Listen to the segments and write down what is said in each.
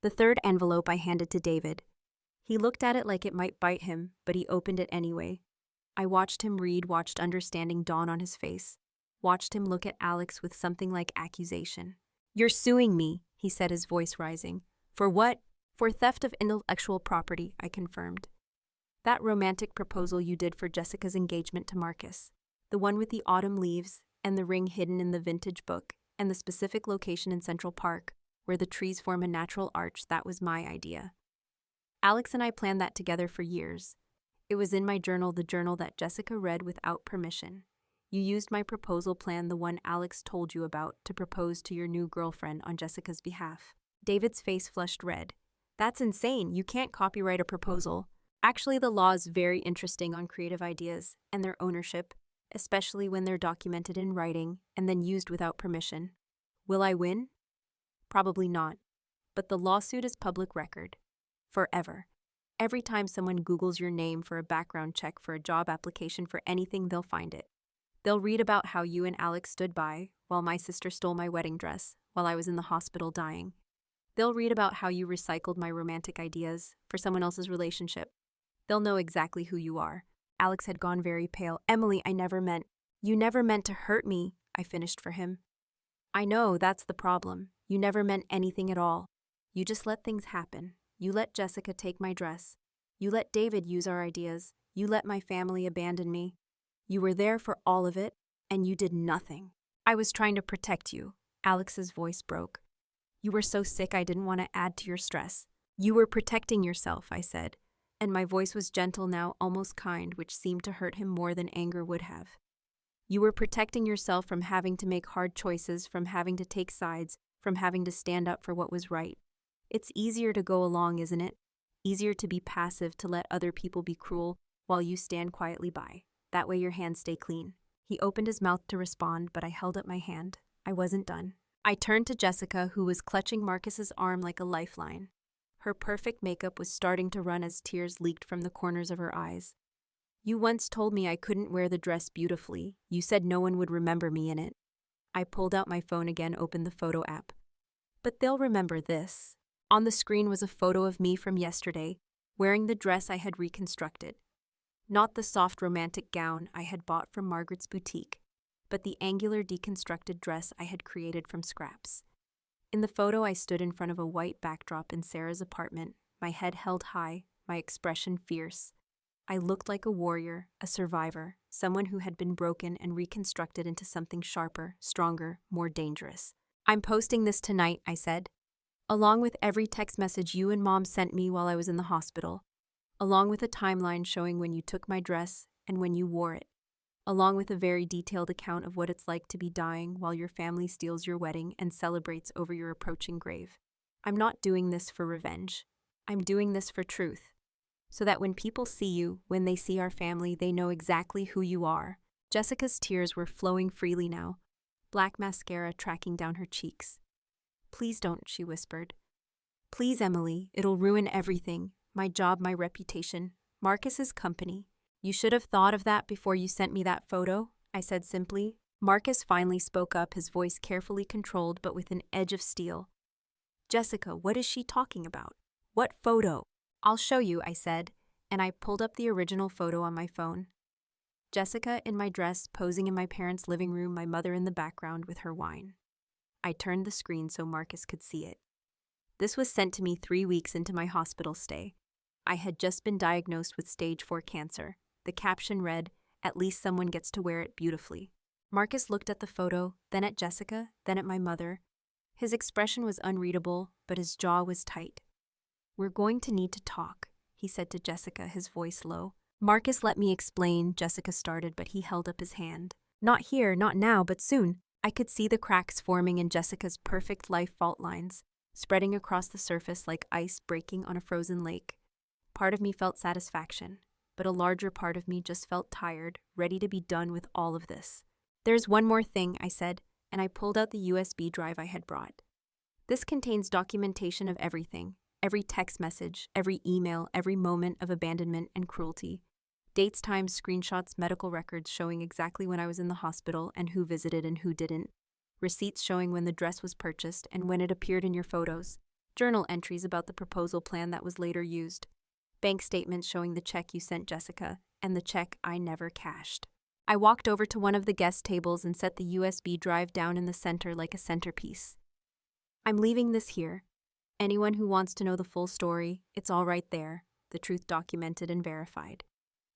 The third envelope I handed to David. He looked at it like it might bite him, but he opened it anyway. I watched him read, watched understanding dawn on his face, watched him look at Alex with something like accusation. "You're suing me," he said, his voice rising. "For what?" "For theft of intellectual property," I confirmed. "That romantic proposal you did for Jessica's engagement to Marcus. The one with the autumn leaves, and the ring hidden in the vintage book, and the specific location in Central Park, where the trees form a natural arch, that was my idea. Alex and I planned that together for years. It was in my journal, the journal that Jessica read without permission. You used my proposal plan, the one Alex told you about, to propose to your new girlfriend on Jessica's behalf." David's face flushed red. "That's insane. You can't copyright a proposal. Actually, the law is very interesting on creative ideas and their ownership, especially when they're documented in writing and then used without permission. Will I win? Probably not. But the lawsuit is public record. Forever. Every time someone Googles your name for a background check for a job application for anything, they'll find it. They'll read about how you and Alex stood by while my sister stole my wedding dress while I was in the hospital dying. They'll read about how you recycled my romantic ideas for someone else's relationship. They'll know exactly who you are." Alex had gone very pale. "Emily, I never meant—" "You never meant to hurt me," I finished for him. "I know, that's the problem. You never meant anything at all. You just let things happen. You let Jessica take my dress. You let David use our ideas. You let my family abandon me. You were there for all of it, and you did nothing. I was trying to protect you." Alex's voice broke. "You were so sick I didn't want to add to your stress. You were protecting yourself," I said, and my voice was gentle now, almost kind, which seemed to hurt him more than anger would have. "You were protecting yourself from having to make hard choices, from having to take sides, from having to stand up for what was right. It's easier to go along, isn't it? Easier to be passive, to let other people be cruel while you stand quietly by. That way your hands stay clean." He opened his mouth to respond, but I held up my hand. I wasn't done. I turned to Jessica, who was clutching Marcus's arm like a lifeline. Her perfect makeup was starting to run as tears leaked from the corners of her eyes. "You once told me I couldn't wear the dress beautifully. You said no one would remember me in it." I pulled out my phone again, opened the photo app. "But they'll remember this." On the screen was a photo of me from yesterday, wearing the dress I had reconstructed. Not the soft romantic gown I had bought from Margaret's boutique, but the angular deconstructed dress I had created from scraps. In the photo, I stood in front of a white backdrop in Sarah's apartment, my head held high, my expression fierce. I looked like a warrior, a survivor, someone who had been broken and reconstructed into something sharper, stronger, more dangerous. "I'm posting this tonight," I said, "along with every text message you and Mom sent me while I was in the hospital, along with a timeline showing when you took my dress and when you wore it, along with a very detailed account of what it's like to be dying while your family steals your wedding and celebrates over your approaching grave. I'm not doing this for revenge. I'm doing this for truth, so that when people see you, when they see our family, they know exactly who you are." Jessica's tears were flowing freely now, black mascara tracking down her cheeks. "Please don't," she whispered. "Please, Emily, it'll ruin everything. My job, my reputation, Marcus's company. You should have thought of that before you sent me that photo," I said simply. Marcus finally spoke up, his voice carefully controlled but with an edge of steel. "Jessica, what is she talking about? What photo?" "I'll show you," I said, and I pulled up the original photo on my phone. Jessica in my dress, posing in my parents' living room, my mother in the background with her wine. I turned the screen so Marcus could see it. This was sent to me 3 weeks into my hospital stay. I had just been diagnosed with stage 4 cancer. The caption read, "At least someone gets to wear it beautifully." Marcus looked at the photo, then at Jessica, then at my mother. His expression was unreadable, but his jaw was tight. "We're going to need to talk," he said to Jessica, his voice low. "Marcus, let me explain," Jessica started, but he held up his hand. "Not here, not now, but soon." I could see the cracks forming in Jessica's perfect life fault lines, spreading across the surface like ice breaking on a frozen lake. Part of me felt satisfaction, but a larger part of me just felt tired, ready to be done with all of this. "There's one more thing," I said, and I pulled out the USB drive I had brought. "This contains documentation of everything, every text message, every email, every moment of abandonment and cruelty. Dates, times, screenshots, medical records showing exactly when I was in the hospital and who visited and who didn't. Receipts showing when the dress was purchased and when it appeared in your photos. Journal entries about the proposal plan that was later used. Bank statements showing the check you sent Jessica, and the check I never cashed. I walked over to one of the guest tables and set the USB drive down in the center like a centerpiece. I'm leaving this here. Anyone who wants to know the full story, it's all right there, the truth documented and verified.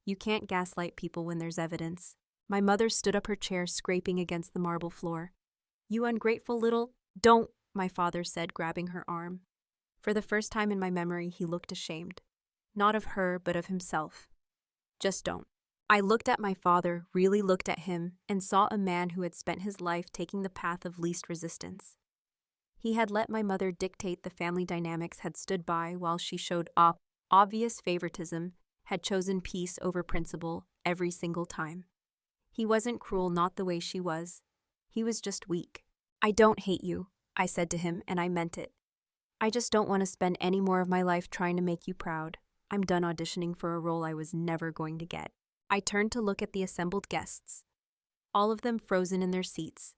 You can't gaslight people when there's evidence. My mother stood up her chair, scraping against the marble floor. You ungrateful little... Don't, my father said, grabbing her arm. For the first time in my memory, he looked ashamed. Not of her, but of himself. Just don't. I looked at my father, really looked at him, and saw a man who had spent his life taking the path of least resistance. He had let my mother dictate the family dynamics, had stood by while she showed obvious favoritism, had chosen peace over principle every single time. He wasn't cruel, not the way she was. He was just weak. I don't hate you, I said to him, and I meant it. I just don't want to spend any more of my life trying to make you proud. I'm done auditioning for a role I was never going to get. I turned to look at the assembled guests. All of them frozen in their seats,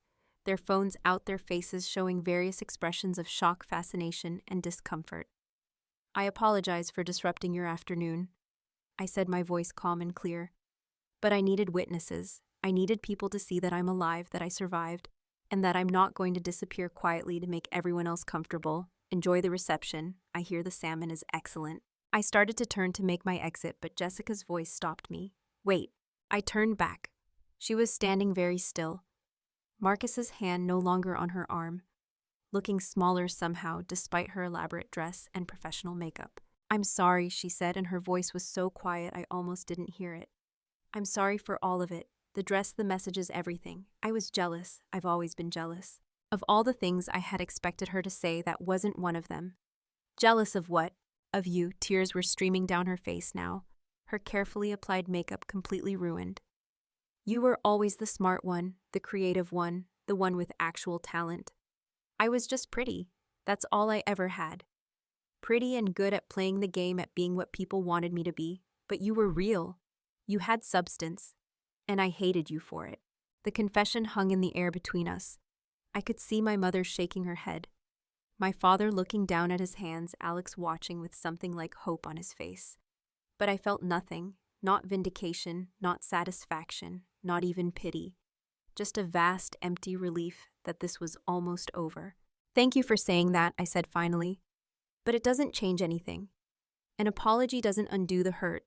their phones out, their faces showing various expressions of shock, fascination, and discomfort. I apologize for disrupting your afternoon, I said, my voice calm and clear. But I needed witnesses. I needed people to see that I'm alive, that I survived, and that I'm not going to disappear quietly to make everyone else comfortable. Enjoy the reception. I hear the salmon is excellent. I started to turn to make my exit, but Jessica's voice stopped me. Wait. I turned back. She was standing very still, Marcus's hand no longer on her arm, looking smaller somehow despite her elaborate dress and professional makeup. I'm sorry, she said, and her voice was so quiet I almost didn't hear it. I'm sorry for all of it. The dress, the messages, everything. I was jealous. I've always been jealous. Of all the things I had expected her to say, that wasn't one of them. Jealous of what? Of you. Tears were streaming down her face now, her carefully applied makeup completely ruined. You were always the smart one, the creative one, the one with actual talent. I was just pretty. That's all I ever had. Pretty and good at playing the game, at being what people wanted me to be. But you were real. You had substance. And I hated you for it. The confession hung in the air between us. I could see my mother shaking her head. My father looking down at his hands, Alex watching with something like hope on his face. But I felt nothing, not vindication, not satisfaction, not even pity. Just a vast, empty relief that this was almost over. Thank you for saying that, I said finally. But it doesn't change anything. An apology doesn't undo the hurt.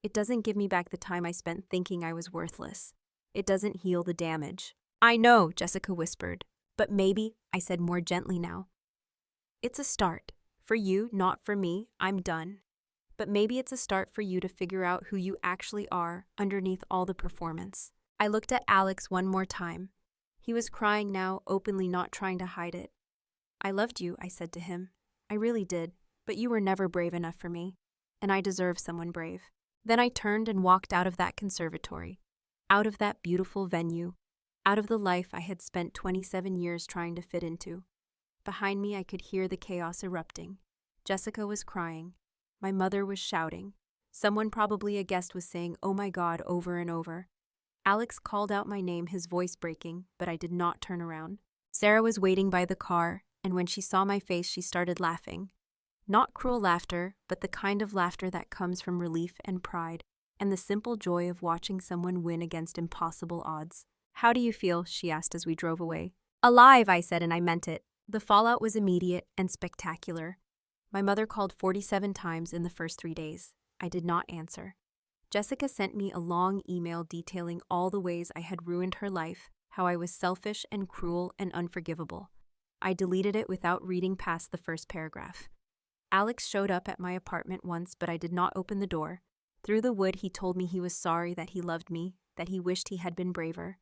It doesn't give me back the time I spent thinking I was worthless. It doesn't heal the damage. I know, Jessica whispered. But maybe, I said more gently now. It's a start. For you, not for me. I'm done. But maybe it's a start for you to figure out who you actually are underneath all the performance. I looked at Alex one more time. He was crying now, openly, not trying to hide it. I loved you, I said to him. I really did, but you were never brave enough for me, and I deserve someone brave. Then I turned and walked out of that conservatory, out of that beautiful venue, out of the life I had spent 27 years trying to fit into. Behind me, I could hear the chaos erupting. Jessica was crying. My mother was shouting. Someone, probably a guest, was saying, "Oh my God," over and over. Alex called out my name, his voice breaking, but I did not turn around. Sarah was waiting by the car, and when she saw my face, she started laughing. Not cruel laughter, but the kind of laughter that comes from relief and pride, and the simple joy of watching someone win against impossible odds. How do you feel? She asked as we drove away. Alive, I said, and I meant it. The fallout was immediate and spectacular. My mother called 47 times in the first 3 days. I did not answer. Jessica sent me a long email detailing all the ways I had ruined her life, how I was selfish and cruel and unforgivable. I deleted it without reading past the first paragraph. Alex showed up at my apartment once, but I did not open the door. Through the wood, he told me he was sorry, that he loved me, that he wished he had been braver.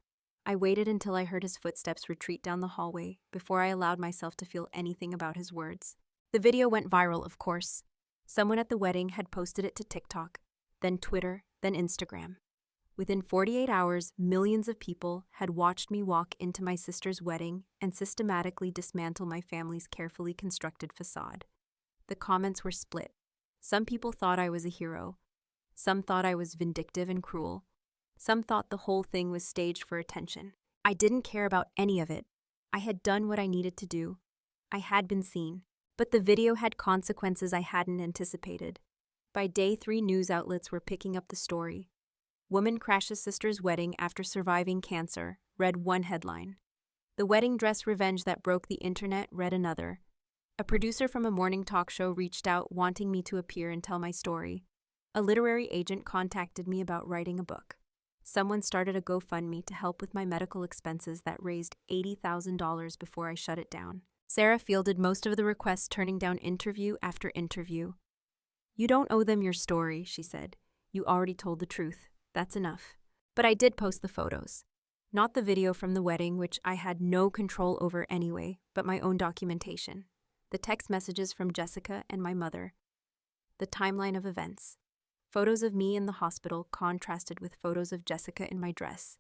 I waited until I heard his footsteps retreat down the hallway before I allowed myself to feel anything about his words. The video went viral, of course. Someone at the wedding had posted it to TikTok, then Twitter, then Instagram. Within 48 hours, millions of people had watched me walk into my sister's wedding and systematically dismantle my family's carefully constructed facade. The comments were split. Some people thought I was a hero. Some thought I was vindictive and cruel. Some thought the whole thing was staged for attention. I didn't care about any of it. I had done what I needed to do. I had been seen. But the video had consequences I hadn't anticipated. By day 3, news outlets were picking up the story. Woman crashes sister's wedding after surviving cancer, read one headline. The wedding dress revenge that broke the internet, read another. A producer from a morning talk show reached out wanting me to appear and tell my story. A literary agent contacted me about writing a book. Someone started a GoFundMe to help with my medical expenses that raised $80,000 before I shut it down. Sarah fielded most of the requests, turning down interview after interview. "You don't owe them your story," she said. "You already told the truth. That's enough." But I did post the photos. Not the video from the wedding, which I had no control over anyway, but my own documentation. The text messages from Jessica and my mother. The timeline of events. Photos of me in the hospital contrasted with photos of Jessica in my dress.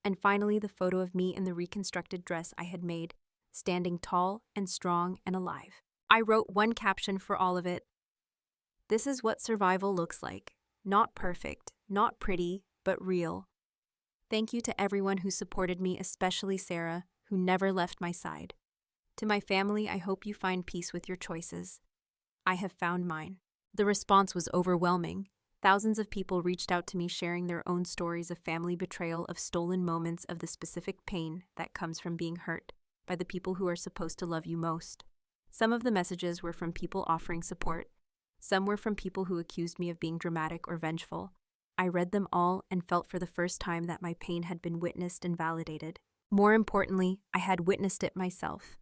And finally, the photo of me in the reconstructed dress I had made, standing tall and strong and alive. I wrote one caption for all of it. "This is what survival looks like. Not perfect, not pretty, but real. Thank you to everyone who supported me, especially Sarah, who never left my side. To my family, I hope you find peace with your choices. I have found mine." The response was overwhelming. Thousands of people reached out to me sharing their own stories of family betrayal, of stolen moments, of the specific pain that comes from being hurt by the people who are supposed to love you most. Some of the messages were from people offering support. Some were from people who accused me of being dramatic or vengeful. I read them all and felt for the first time that my pain had been witnessed and validated. More importantly, I had witnessed it myself.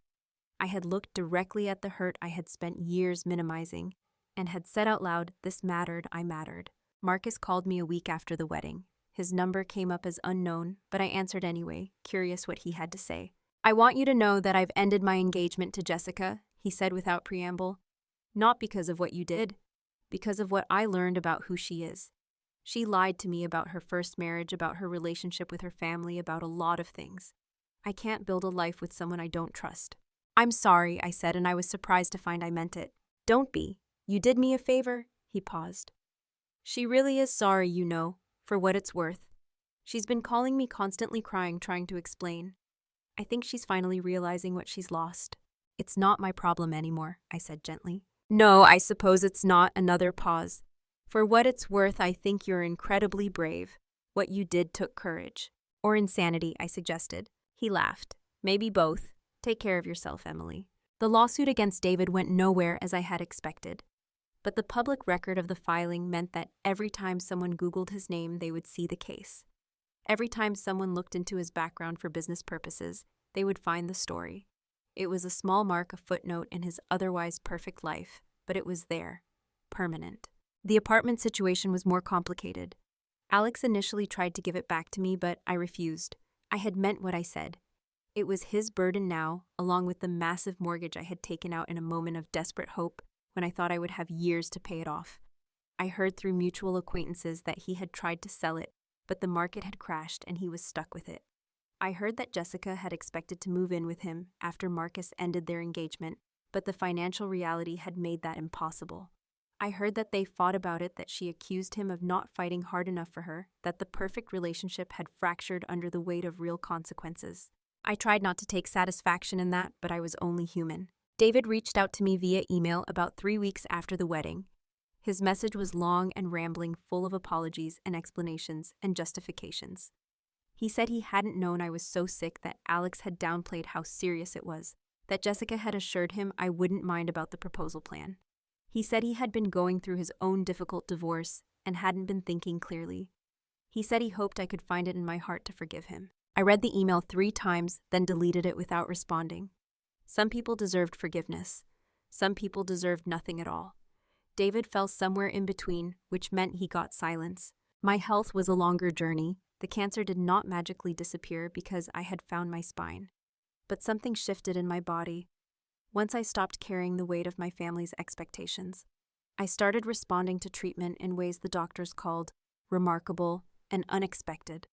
I had looked directly at the hurt I had spent years minimizing, and had said out loud, "This mattered, I mattered." Marcus called me a week after the wedding. His number came up as unknown, but I answered anyway, curious what he had to say. "I want you to know that I've ended my engagement to Jessica," he said without preamble. "Not because of what you did, because of what I learned about who she is. She lied to me about her first marriage, about her relationship with her family, about a lot of things. I can't build a life with someone I don't trust." "I'm sorry," I said, and I was surprised to find I meant it. "Don't be. You did me a favor." He paused. "She really is sorry, you know, for what it's worth. She's been calling me constantly, crying, trying to explain. I think she's finally realizing what she's lost." "It's not my problem anymore," I said gently. "No, I suppose it's not." Another pause. "For what it's worth, I think you're incredibly brave. What you did took courage." "Or insanity," I suggested. He laughed. "Maybe both. Take care of yourself, Emily." The lawsuit against David went nowhere as I had expected. But the public record of the filing meant that every time someone Googled his name, they would see the case. Every time someone looked into his background for business purposes, they would find the story. It was a small mark, a footnote in his otherwise perfect life, but it was there, permanent. The apartment situation was more complicated. Alex initially tried to give it back to me, but I refused. I had meant what I said. It was his burden now, along with the massive mortgage I had taken out in a moment of desperate hope when I thought I would have years to pay it off. I heard through mutual acquaintances that he had tried to sell it, but the market had crashed and he was stuck with it. I heard that Jessica had expected to move in with him after Marcus ended their engagement, but the financial reality had made that impossible. I heard that they fought about it, that she accused him of not fighting hard enough for her, that the perfect relationship had fractured under the weight of real consequences. I tried not to take satisfaction in that, but I was only human. David reached out to me via email about 3 weeks after the wedding. His message was long and rambling, full of apologies and explanations and justifications. He said he hadn't known I was so sick, that Alex had downplayed how serious it was, that Jessica had assured him I wouldn't mind about the proposal plan. He said he had been going through his own difficult divorce and hadn't been thinking clearly. He said he hoped I could find it in my heart to forgive him. I read the email 3 times, then deleted it without responding. Some people deserved forgiveness. Some people deserved nothing at all. David fell somewhere in between, which meant he got silence. My health was a longer journey. The cancer did not magically disappear because I had found my spine. But something shifted in my body. Once I stopped carrying the weight of my family's expectations, I started responding to treatment in ways the doctors called remarkable and unexpected.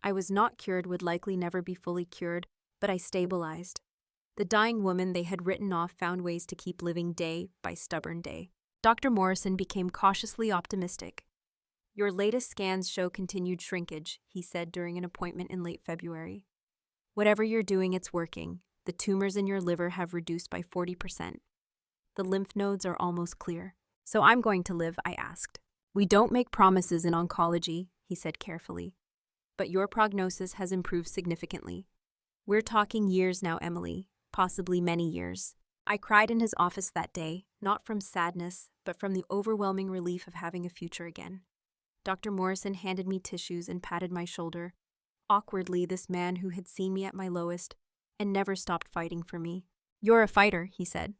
I was not cured, would likely never be fully cured, but I stabilized. The dying woman they had written off found ways to keep living day by stubborn day. Dr. Morrison became cautiously optimistic. "Your latest scans show continued shrinkage," he said during an appointment in late February. "Whatever you're doing, it's working. The tumors in your liver have reduced by 40%. The lymph nodes are almost clear. So I'm going to live, I asked. We don't make promises in oncology, he said carefully. But your prognosis has improved significantly. We're talking years now, Emily, possibly many years. I cried in his office that day, not from sadness, but from the overwhelming relief of having a future again. Dr. Morrison handed me tissues and patted my shoulder. Awkwardly, this man who had seen me at my lowest and never stopped fighting for me. You're a fighter, he said.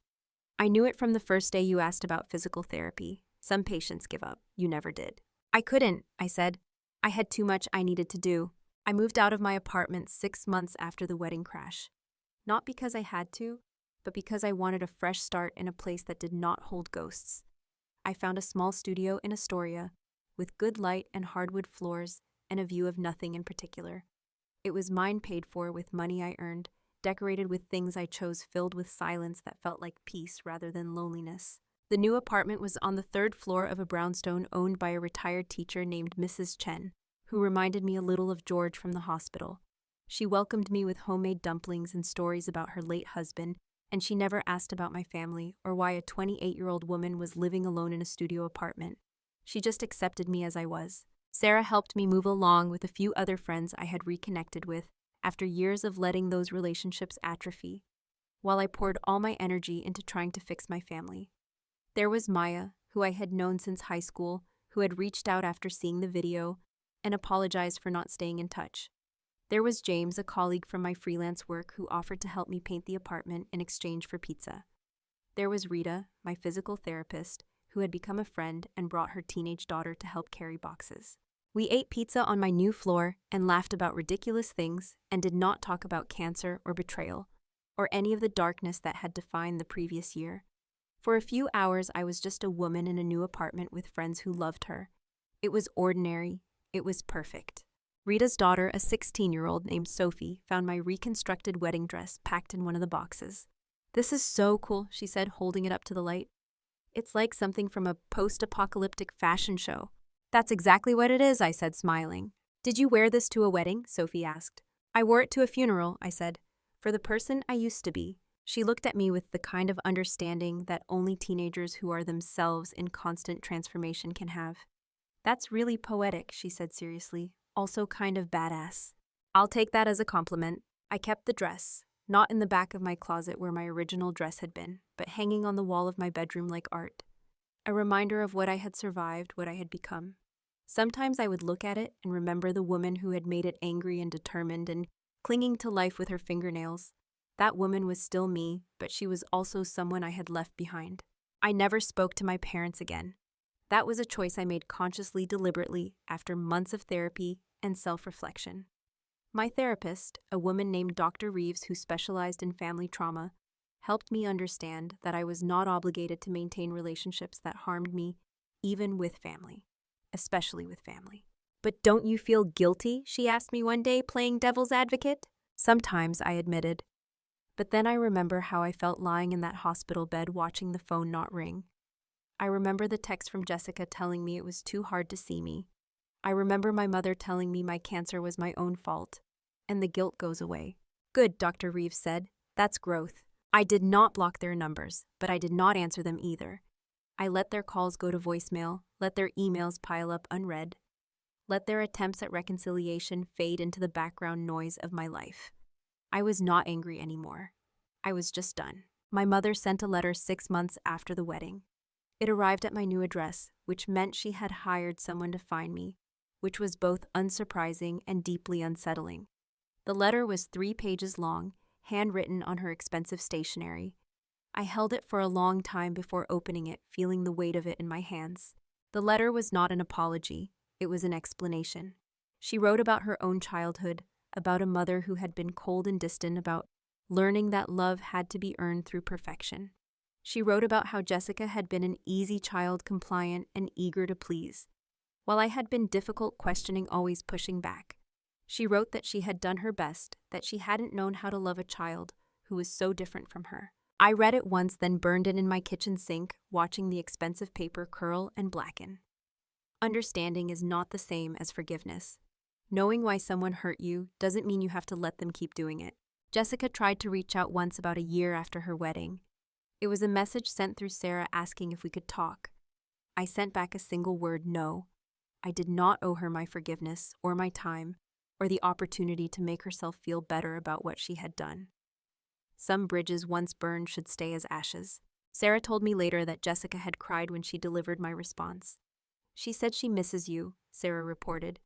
I knew it from the first day you asked about physical therapy. Some patients give up. You never did. I couldn't, I said. I had too much I needed to do. I moved out of my apartment 6 months after the wedding crash. Not because I had to, but because I wanted a fresh start in a place that did not hold ghosts. I found a small studio in Astoria, with good light and hardwood floors and a view of nothing in particular. It was mine, paid for with money I earned, decorated with things I chose, filled with silence that felt like peace rather than loneliness. The new apartment was on the 3rd floor of a brownstone owned by a retired teacher named Mrs. Chen, who reminded me a little of George from the hospital. She welcomed me with homemade dumplings and stories about her late husband, and she never asked about my family or why a 28-year-old woman was living alone in a studio apartment. She just accepted me as I was. Sarah helped me move along with a few other friends I had reconnected with after years of letting those relationships atrophy, while I poured all my energy into trying to fix my family. There was Maya, who I had known since high school, who had reached out after seeing the video and apologized for not staying in touch. There was James, a colleague from my freelance work, who offered to help me paint the apartment in exchange for pizza. There was Rita, my physical therapist, who had become a friend and brought her teenage daughter to help carry boxes. We ate pizza on my new floor and laughed about ridiculous things and did not talk about cancer or betrayal, or any of the darkness that had defined the previous year. For a few hours, I was just a woman in a new apartment with friends who loved her. It was ordinary. It was perfect. Rita's daughter, a 16-year-old named Sophie, found my reconstructed wedding dress packed in one of the boxes. This is so cool, she said, holding it up to the light. It's like something from a post-apocalyptic fashion show. That's exactly what it is, I said, smiling. Did you wear this to a wedding? Sophie asked. I wore it to a funeral, I said, for the person I used to be. She looked at me with the kind of understanding that only teenagers who are themselves in constant transformation can have. That's really poetic, she said seriously, also kind of badass. I'll take that as a compliment. I kept the dress, not in the back of my closet where my original dress had been, but hanging on the wall of my bedroom like art. A reminder of what I had survived, what I had become. Sometimes I would look at it and remember the woman who had made it angry and determined and clinging to life with her fingernails. That woman was still me, but she was also someone I had left behind. I never spoke to my parents again. That was a choice I made consciously, deliberately, after months of therapy and self-reflection. My therapist, a woman named Dr. Reeves who specialized in family trauma, helped me understand that I was not obligated to maintain relationships that harmed me, even with family, especially with family. But don't you feel guilty? She asked me one day, playing devil's advocate. Sometimes, I admitted. But then I remember how I felt lying in that hospital bed watching the phone not ring. I remember the text from Jessica telling me it was too hard to see me. I remember my mother telling me my cancer was my own fault, and the guilt goes away. Good, Dr. Reeves said. That's growth. I did not block their numbers, but I did not answer them either. I let their calls go to voicemail, let their emails pile up unread, let their attempts at reconciliation fade into the background noise of my life. I was not angry anymore. I was just done. My mother sent a letter 6 months after the wedding. It arrived at my new address, which meant she had hired someone to find me, which was both unsurprising and deeply unsettling. The letter was 3 pages long, handwritten on her expensive stationery. I held it for a long time before opening it, feeling the weight of it in my hands. The letter was not an apology. It was an explanation. She wrote about her own childhood, about a mother who had been cold and distant, about learning that love had to be earned through perfection. She wrote about how Jessica had been an easy child, compliant and eager to please, while I had been difficult, questioning, always pushing back. She wrote that she had done her best, that she hadn't known how to love a child who was so different from her. I read it once, then burned it in my kitchen sink, watching the expensive paper curl and blacken. Understanding is not the same as forgiveness. Knowing why someone hurt you doesn't mean you have to let them keep doing it. Jessica tried to reach out once about a year after her wedding. It was a message sent through Sarah asking if we could talk. I sent back a single word, no. I did not owe her my forgiveness or my time or the opportunity to make herself feel better about what she had done. Some bridges once burned should stay as ashes. Sarah told me later that Jessica had cried when she delivered my response. She said she misses you, Sarah reported.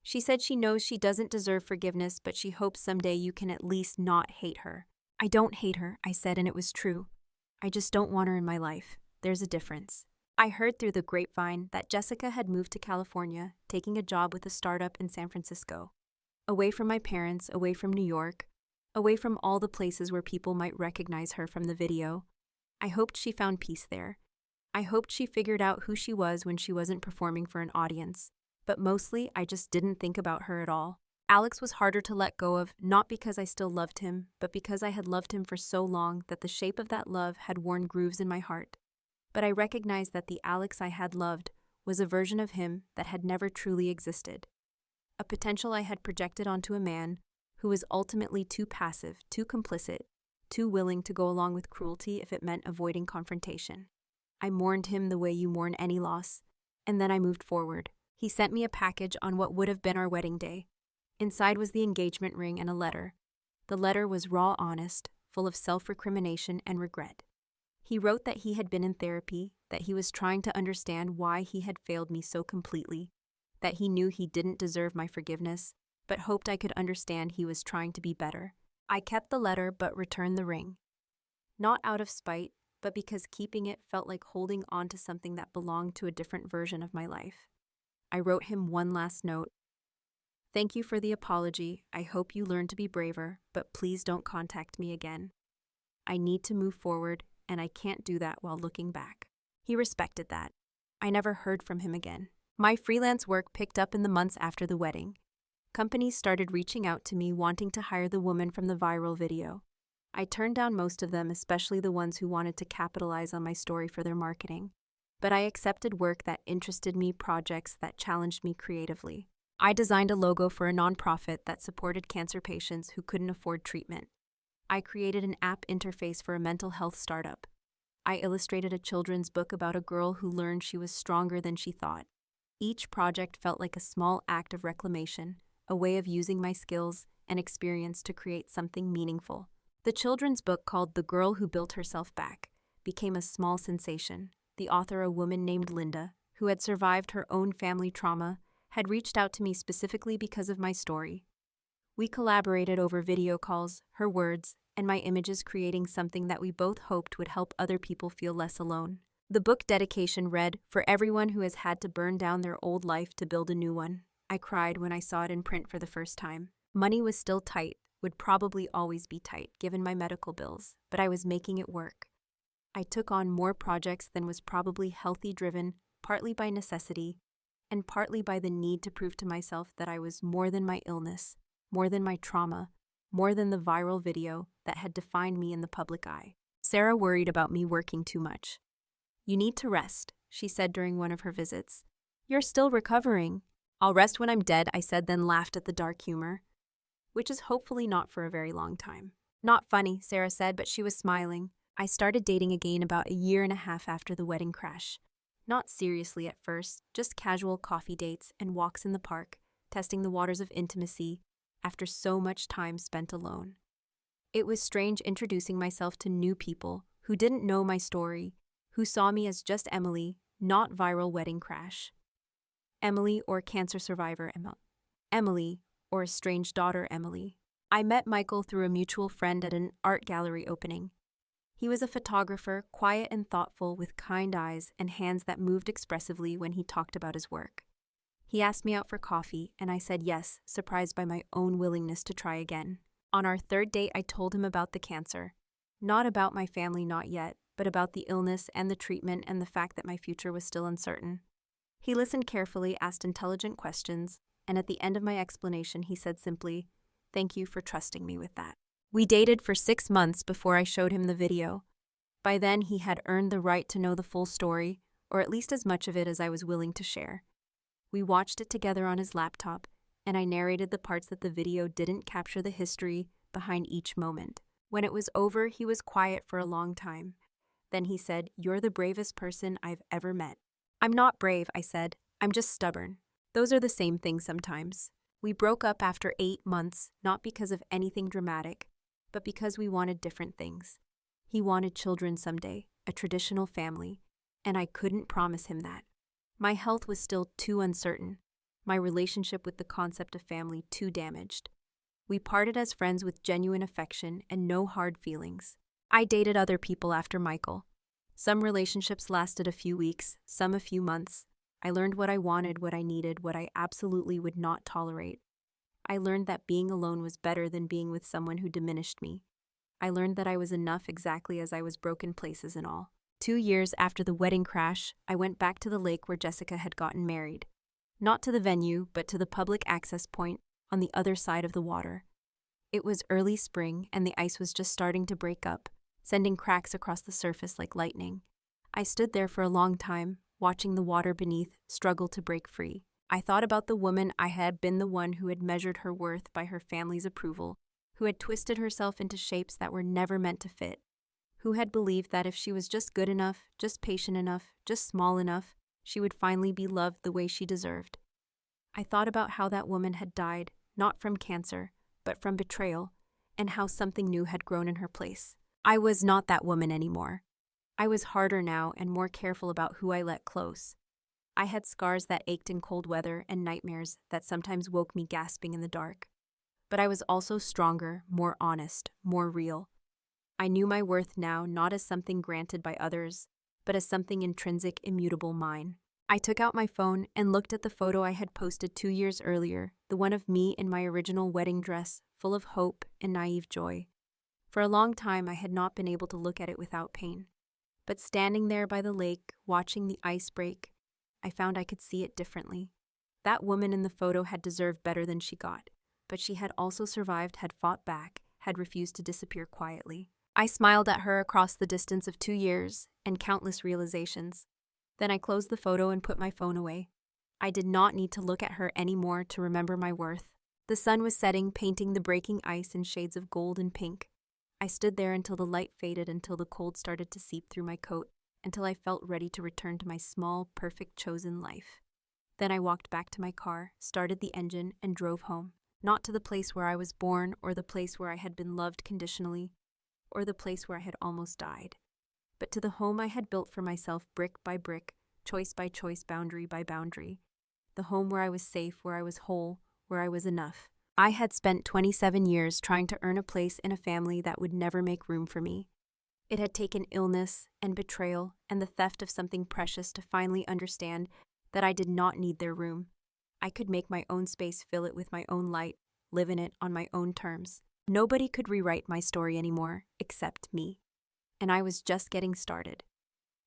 She said she knows she doesn't deserve forgiveness, but she hopes someday you can at least not hate her. I don't hate her, I said, and it was true. I just don't want her in my life. There's a difference. I heard through the grapevine that Jessica had moved to California, taking a job with a startup in San Francisco. Away from my parents, away from New York, away from all the places where people might recognize her from the video. I hoped she found peace there. I hoped she figured out who she was when she wasn't performing for an audience. But mostly, I just didn't think about her at all. Alex was harder to let go of, not because I still loved him, but because I had loved him for so long that the shape of that love had worn grooves in my heart. But I recognized that the Alex I had loved was a version of him that had never truly existed. A potential I had projected onto a man who was ultimately too passive, too complicit, too willing to go along with cruelty if it meant avoiding confrontation. I mourned him the way you mourn any loss, and then I moved forward. He sent me a package on what would have been our wedding day. Inside was the engagement ring and a letter. The letter was raw honest, full of self-recrimination and regret. He wrote that he had been in therapy, that he was trying to understand why he had failed me so completely, that he knew he didn't deserve my forgiveness, but hoped I could understand he was trying to be better. I kept the letter but returned the ring. Not out of spite, but because keeping it felt like holding on to something that belonged to a different version of my life. I wrote him one last note. Thank you for the apology. I hope you learn to be braver, but please don't contact me again. I need to move forward, and I can't do that while looking back. He respected that. I never heard from him again. My freelance work picked up in the months after the wedding. Companies started reaching out to me wanting to hire the woman from the viral video. I turned down most of them, especially the ones who wanted to capitalize on my story for their marketing. But I accepted work that interested me, projects that challenged me creatively. I designed a logo for a nonprofit that supported cancer patients who couldn't afford treatment. I created an app interface for a mental health startup. I illustrated a children's book about a girl who learned she was stronger than she thought. Each project felt like a small act of reclamation, a way of using my skills and experience to create something meaningful. The children's book, called The Girl Who Built Herself Back, became a small sensation. The author, a woman named Linda, who had survived her own family trauma, had reached out to me specifically because of my story. We collaborated over video calls, her words, and my images, creating something that we both hoped would help other people feel less alone. The book dedication read, "For everyone who has had to burn down their old life to build a new one." I cried when I saw it in print for the first time. Money was still tight, would probably always be tight given my medical bills, but I was making it work. I took on more projects than was probably healthy, driven partly by necessity and partly by the need to prove to myself that I was more than my illness, more than my trauma, more than the viral video that had defined me in the public eye. Sarah worried about me working too much. "You need to rest," she said during one of her visits. "You're still recovering." "I'll rest when I'm dead," I said, then laughed at the dark humor. Which is hopefully not for a very long time. "Not funny," Sarah said, but she was smiling. I started dating again about a year and a half after the wedding crash. Not seriously at first, just casual coffee dates and walks in the park, testing the waters of intimacy after so much time spent alone. It was strange introducing myself to new people who didn't know my story, who saw me as just Emily, not viral wedding crash. Emily, or cancer survivor Emily, or estranged daughter Emily. I met Michael through a mutual friend at an art gallery opening. He was a photographer, quiet and thoughtful, with kind eyes and hands that moved expressively when he talked about his work. He asked me out for coffee, and I said yes, surprised by my own willingness to try again. On our third date, I told him about the cancer. Not about my family, not yet, but about the illness and the treatment and the fact that my future was still uncertain. He listened carefully, asked intelligent questions, and at the end of my explanation, he said simply, "Thank you for trusting me with that." We dated for 6 months before I showed him the video. By then, he had earned the right to know the full story, or at least as much of it as I was willing to share. We watched it together on his laptop, and I narrated the parts that the video didn't capture, the history behind each moment. When it was over, he was quiet for a long time. Then he said, "You're the bravest person I've ever met." "I'm not brave," I said. "I'm just stubborn." Those are the same things sometimes. We broke up after 8 months, not because of anything dramatic, but because we wanted different things. He wanted children someday, a traditional family, and I couldn't promise him that. My health was still too uncertain, my relationship with the concept of family too damaged. We parted as friends with genuine affection and no hard feelings. I dated other people after Michael. Some relationships lasted a few weeks, some a few months. I learned what I wanted, what I needed, what I absolutely would not tolerate. I learned that being alone was better than being with someone who diminished me. I learned that I was enough exactly as I was, broken places and all. 2 years after the wedding crash, I went back to the lake where Jessica had gotten married. Not to the venue, but to the public access point on the other side of the water. It was early spring, and the ice was just starting to break up, sending cracks across the surface like lightning. I stood there for a long time, watching the water beneath struggle to break free. I thought about the woman I had been, the one who had measured her worth by her family's approval, who had twisted herself into shapes that were never meant to fit, who had believed that if she was just good enough, just patient enough, just small enough, she would finally be loved the way she deserved. I thought about how that woman had died, not from cancer, but from betrayal, and how something new had grown in her place. I was not that woman anymore. I was harder now and more careful about who I let close. I had scars that ached in cold weather and nightmares that sometimes woke me gasping in the dark. But I was also stronger, more honest, more real. I knew my worth now, not as something granted by others, but as something intrinsic, immutable mine. I took out my phone and looked at the photo I had posted 2 years earlier, the one of me in my original wedding dress, full of hope and naive joy. For a long time, I had not been able to look at it without pain. But standing there by the lake, watching the ice break, I found I could see it differently. That woman in the photo had deserved better than she got, but she had also survived, had fought back, had refused to disappear quietly. I smiled at her across the distance of 2 years and countless realizations. Then I closed the photo and put my phone away. I did not need to look at her anymore to remember my worth. The sun was setting, painting the breaking ice in shades of gold and pink. I stood there until the light faded, until the cold started to seep through my coat, until I felt ready to return to my small, perfect, chosen life. Then I walked back to my car, started the engine, and drove home. Not to the place where I was born, or the place where I had been loved conditionally, or the place where I had almost died, but to the home I had built for myself, brick by brick, choice by choice, boundary by boundary. The home where I was safe, where I was whole, where I was enough. I had spent 27 years trying to earn a place in a family that would never make room for me. It had taken illness and betrayal and the theft of something precious to finally understand that I did not need their room. I could make my own space, fill it with my own light, live in it on my own terms. Nobody could rewrite my story anymore, except me. And I was just getting started.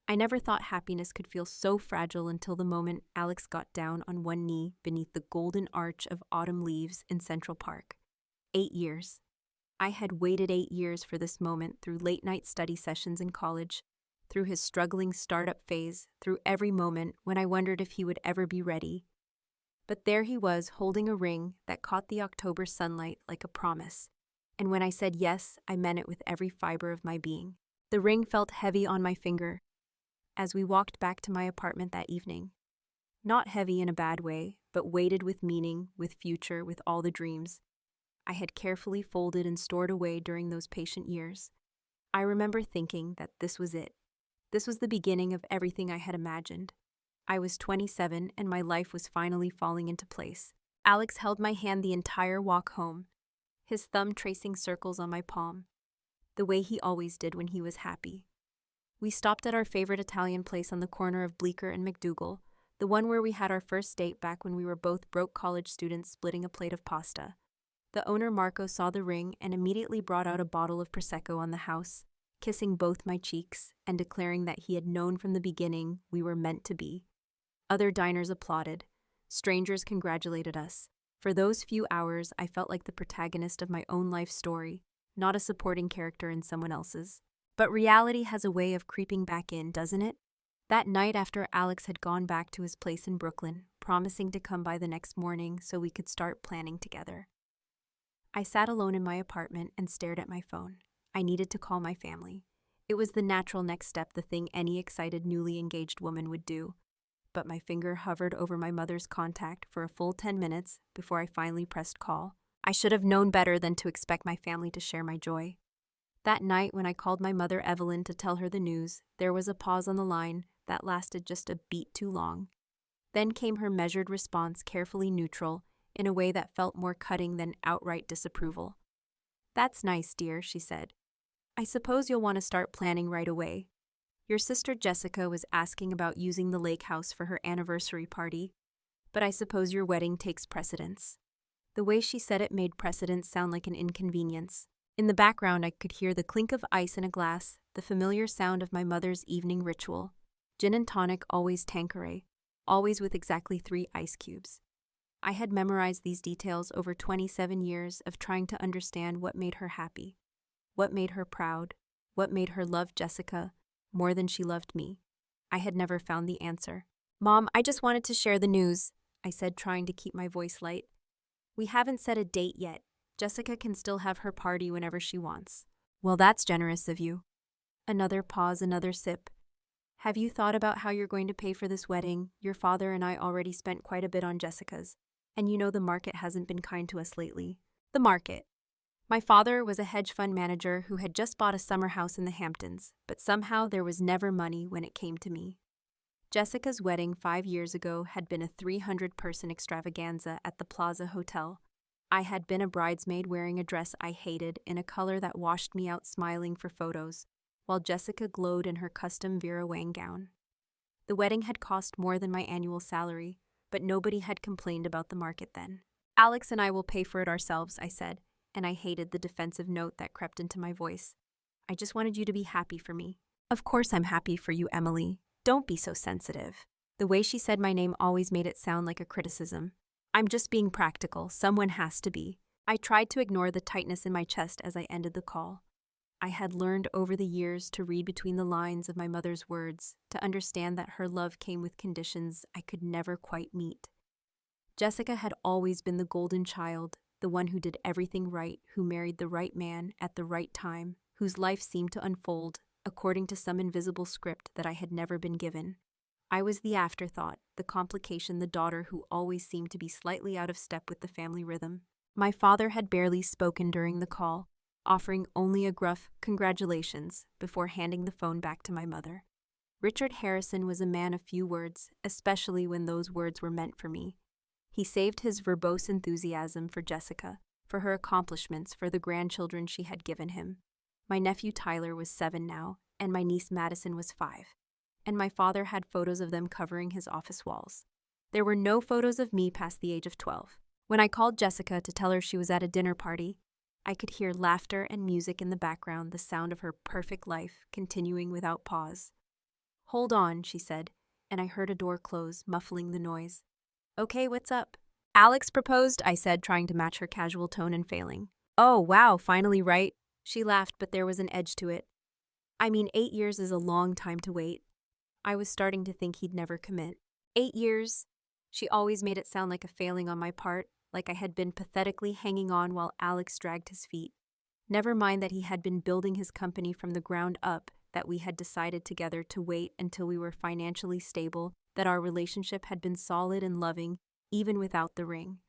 I never thought happiness could feel so fragile until the moment Alex got down on one knee beneath the golden arch of autumn leaves in Central Park. 8 years. I had waited 8 years for this moment, through late-night study sessions in college, through his struggling startup phase, through every moment when I wondered if he would ever be ready. But there he was, holding a ring that caught the October sunlight like a promise. And when I said yes, I meant it with every fiber of my being. The ring felt heavy on my finger as we walked back to my apartment that evening. Not heavy in a bad way, but weighted with meaning, with future, with all the dreams I had carefully folded and stored away during those patient years. I remember thinking that this was it. This was the beginning of everything I had imagined. I was 27 and my life was finally falling into place. Alex held my hand the entire walk home, his thumb tracing circles on my palm, the way he always did when he was happy. We stopped at our favorite Italian place on the corner of Bleecker and McDougal, the one where we had our first date back when we were both broke college students splitting a plate of pasta. The owner, Marco, saw the ring and immediately brought out a bottle of Prosecco on the house, kissing both my cheeks and declaring that he had known from the beginning we were meant to be. Other diners applauded. Strangers congratulated us. For those few hours, I felt like the protagonist of my own life story, not a supporting character in someone else's. But reality has a way of creeping back in, doesn't it? That night, after Alex had gone back to his place in Brooklyn, promising to come by the next morning so we could start planning together, I sat alone in my apartment and stared at my phone. I needed to call my family. It was the natural next step, the thing any excited newly engaged woman would do. But my finger hovered over my mother's contact for a full 10 minutes before I finally pressed call. I should have known better than to expect my family to share my joy. That night, when I called my mother Evelyn to tell her the news, there was a pause on the line that lasted just a beat too long. Then came her measured response, carefully neutral, in a way that felt more cutting than outright disapproval. "That's nice, dear," she said. "I suppose you'll want to start planning right away. Your sister Jessica was asking about using the lake house for her anniversary party, but I suppose your wedding takes precedence." The way she said it made precedence sound like an inconvenience. In the background, I could hear the clink of ice in a glass, the familiar sound of my mother's evening ritual. Gin and tonic, always Tanqueray, always with exactly 3 ice cubes. I had memorized these details over 27 years of trying to understand what made her happy, what made her proud, what made her love Jessica more than she loved me. I had never found the answer. "Mom, I just wanted to share the news," I said, trying to keep my voice light. "We haven't set a date yet. Jessica can still have her party whenever she wants." "Well, that's generous of you." Another pause, another sip. "Have you thought about how you're going to pay for this wedding? Your father and I already spent quite a bit on Jessica's. And you know the market hasn't been kind to us lately." The market. My father was a hedge fund manager who had just bought a summer house in the Hamptons, but somehow there was never money when it came to me. Jessica's wedding 5 years ago had been a 300-person extravaganza at the Plaza Hotel. I had been a bridesmaid wearing a dress I hated in a color that washed me out smiling for photos, while Jessica glowed in her custom Vera Wang gown. The wedding had cost more than my annual salary, but nobody had complained about the market then. "Alex and I will pay for it ourselves," I said, and I hated the defensive note that crept into my voice. "I just wanted you to be happy for me." "Of course I'm happy for you, Emily. Don't be so sensitive." The way she said my name always made it sound like a criticism. "I'm just being practical. Someone has to be." I tried to ignore the tightness in my chest as I ended the call. I had learned over the years to read between the lines of my mother's words, to understand that her love came with conditions I could never quite meet. Jessica had always been the golden child, the one who did everything right, who married the right man at the right time, whose life seemed to unfold according to some invisible script that I had never been given. I was the afterthought, the complication, the daughter who always seemed to be slightly out of step with the family rhythm. My father had barely spoken during the call, offering only a gruff "congratulations" before handing the phone back to my mother. Richard Harrison was a man of few words, especially when those words were meant for me. He saved his verbose enthusiasm for Jessica, for her accomplishments, for the grandchildren she had given him. My nephew Tyler was 7 now, and my niece Madison was 5. And my father had photos of them covering his office walls. There were no photos of me past the age of 12. When I called Jessica to tell her she was at a dinner party, I could hear laughter and music in the background, the sound of her perfect life continuing without pause. "Hold on," she said, and I heard a door close, muffling the noise. "Okay, what's up?" "Alex proposed," I said, trying to match her casual tone and failing. "Oh, wow, finally, right?" She laughed, but there was an edge to it. "I mean, 8 years is a long time to wait." I was starting to think he'd never commit. 8 years? She always made it sound like a failing on my part, like I had been pathetically hanging on while Alex dragged his feet. Never mind that he had been building his company from the ground up, that we had decided together to wait until we were financially stable, that our relationship had been solid and loving, even without the ring.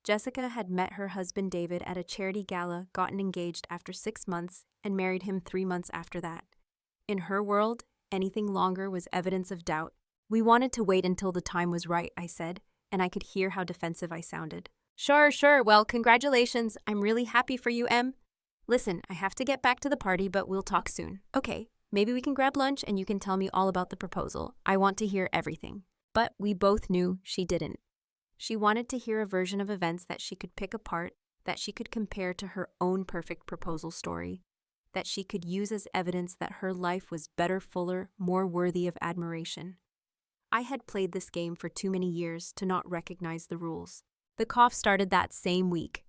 Jessica had met her husband David at a charity gala, gotten engaged after 6 months, and married him 3 months after that. In her world, anything longer was evidence of doubt. "We wanted to wait until the time was right," I said, and I could hear how defensive I sounded. Sure. Well, congratulations. I'm really happy for you, Em. Listen, I have to get back to the party, but we'll talk soon." "Okay, maybe we can grab lunch and you can tell me all about the proposal. I want to hear everything." But we both knew she didn't. She wanted to hear a version of events that she could pick apart, that she could compare to her own perfect proposal story, that she could use as evidence that her life was better, fuller, more worthy of admiration. I had played this game for too many years to not recognize the rules. The cough started that same week.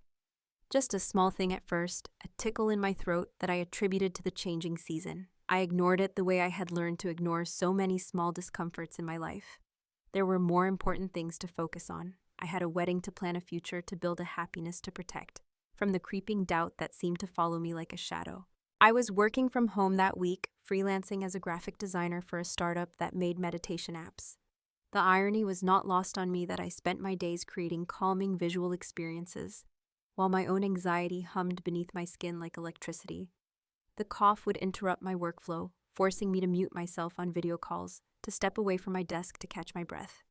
Just a small thing at first, a tickle in my throat that I attributed to the changing season. I ignored it the way I had learned to ignore so many small discomforts in my life. There were more important things to focus on. I had a wedding to plan, a future to build, a happiness to protect, from the creeping doubt that seemed to follow me like a shadow. I was working from home that week, freelancing as a graphic designer for a startup that made meditation apps. The irony was not lost on me that I spent my days creating calming visual experiences, while my own anxiety hummed beneath my skin like electricity. The cough would interrupt my workflow, forcing me to mute myself on video calls, to step away from my desk to catch my breath.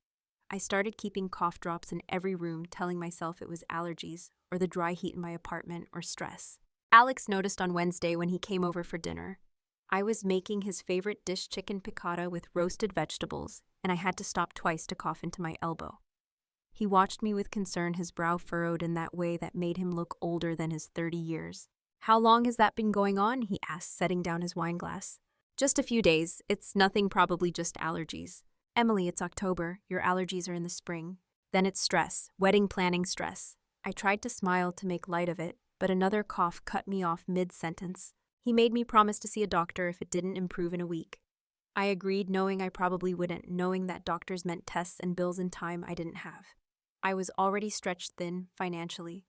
I started keeping cough drops in every room, telling myself it was allergies, or the dry heat in my apartment, or stress. Alex noticed on Wednesday when he came over for dinner. I was making his favorite dish, chicken piccata with roasted vegetables, and I had to stop twice to cough into my elbow. He watched me with concern, his brow furrowed in that way that made him look older than his 30 years. "How long has that been going on?" he asked, setting down his wine glass. "Just a few days. It's nothing, probably just allergies." "Emily, it's October. Your allergies are in the spring." "Then it's stress. Wedding planning stress." I tried to smile to make light of it, but another cough cut me off mid-sentence. "He made me promise to see a doctor if it didn't improve in a week." I agreed, knowing I probably wouldn't, knowing that doctors meant tests and bills in time I didn't have. I was already stretched thin financially,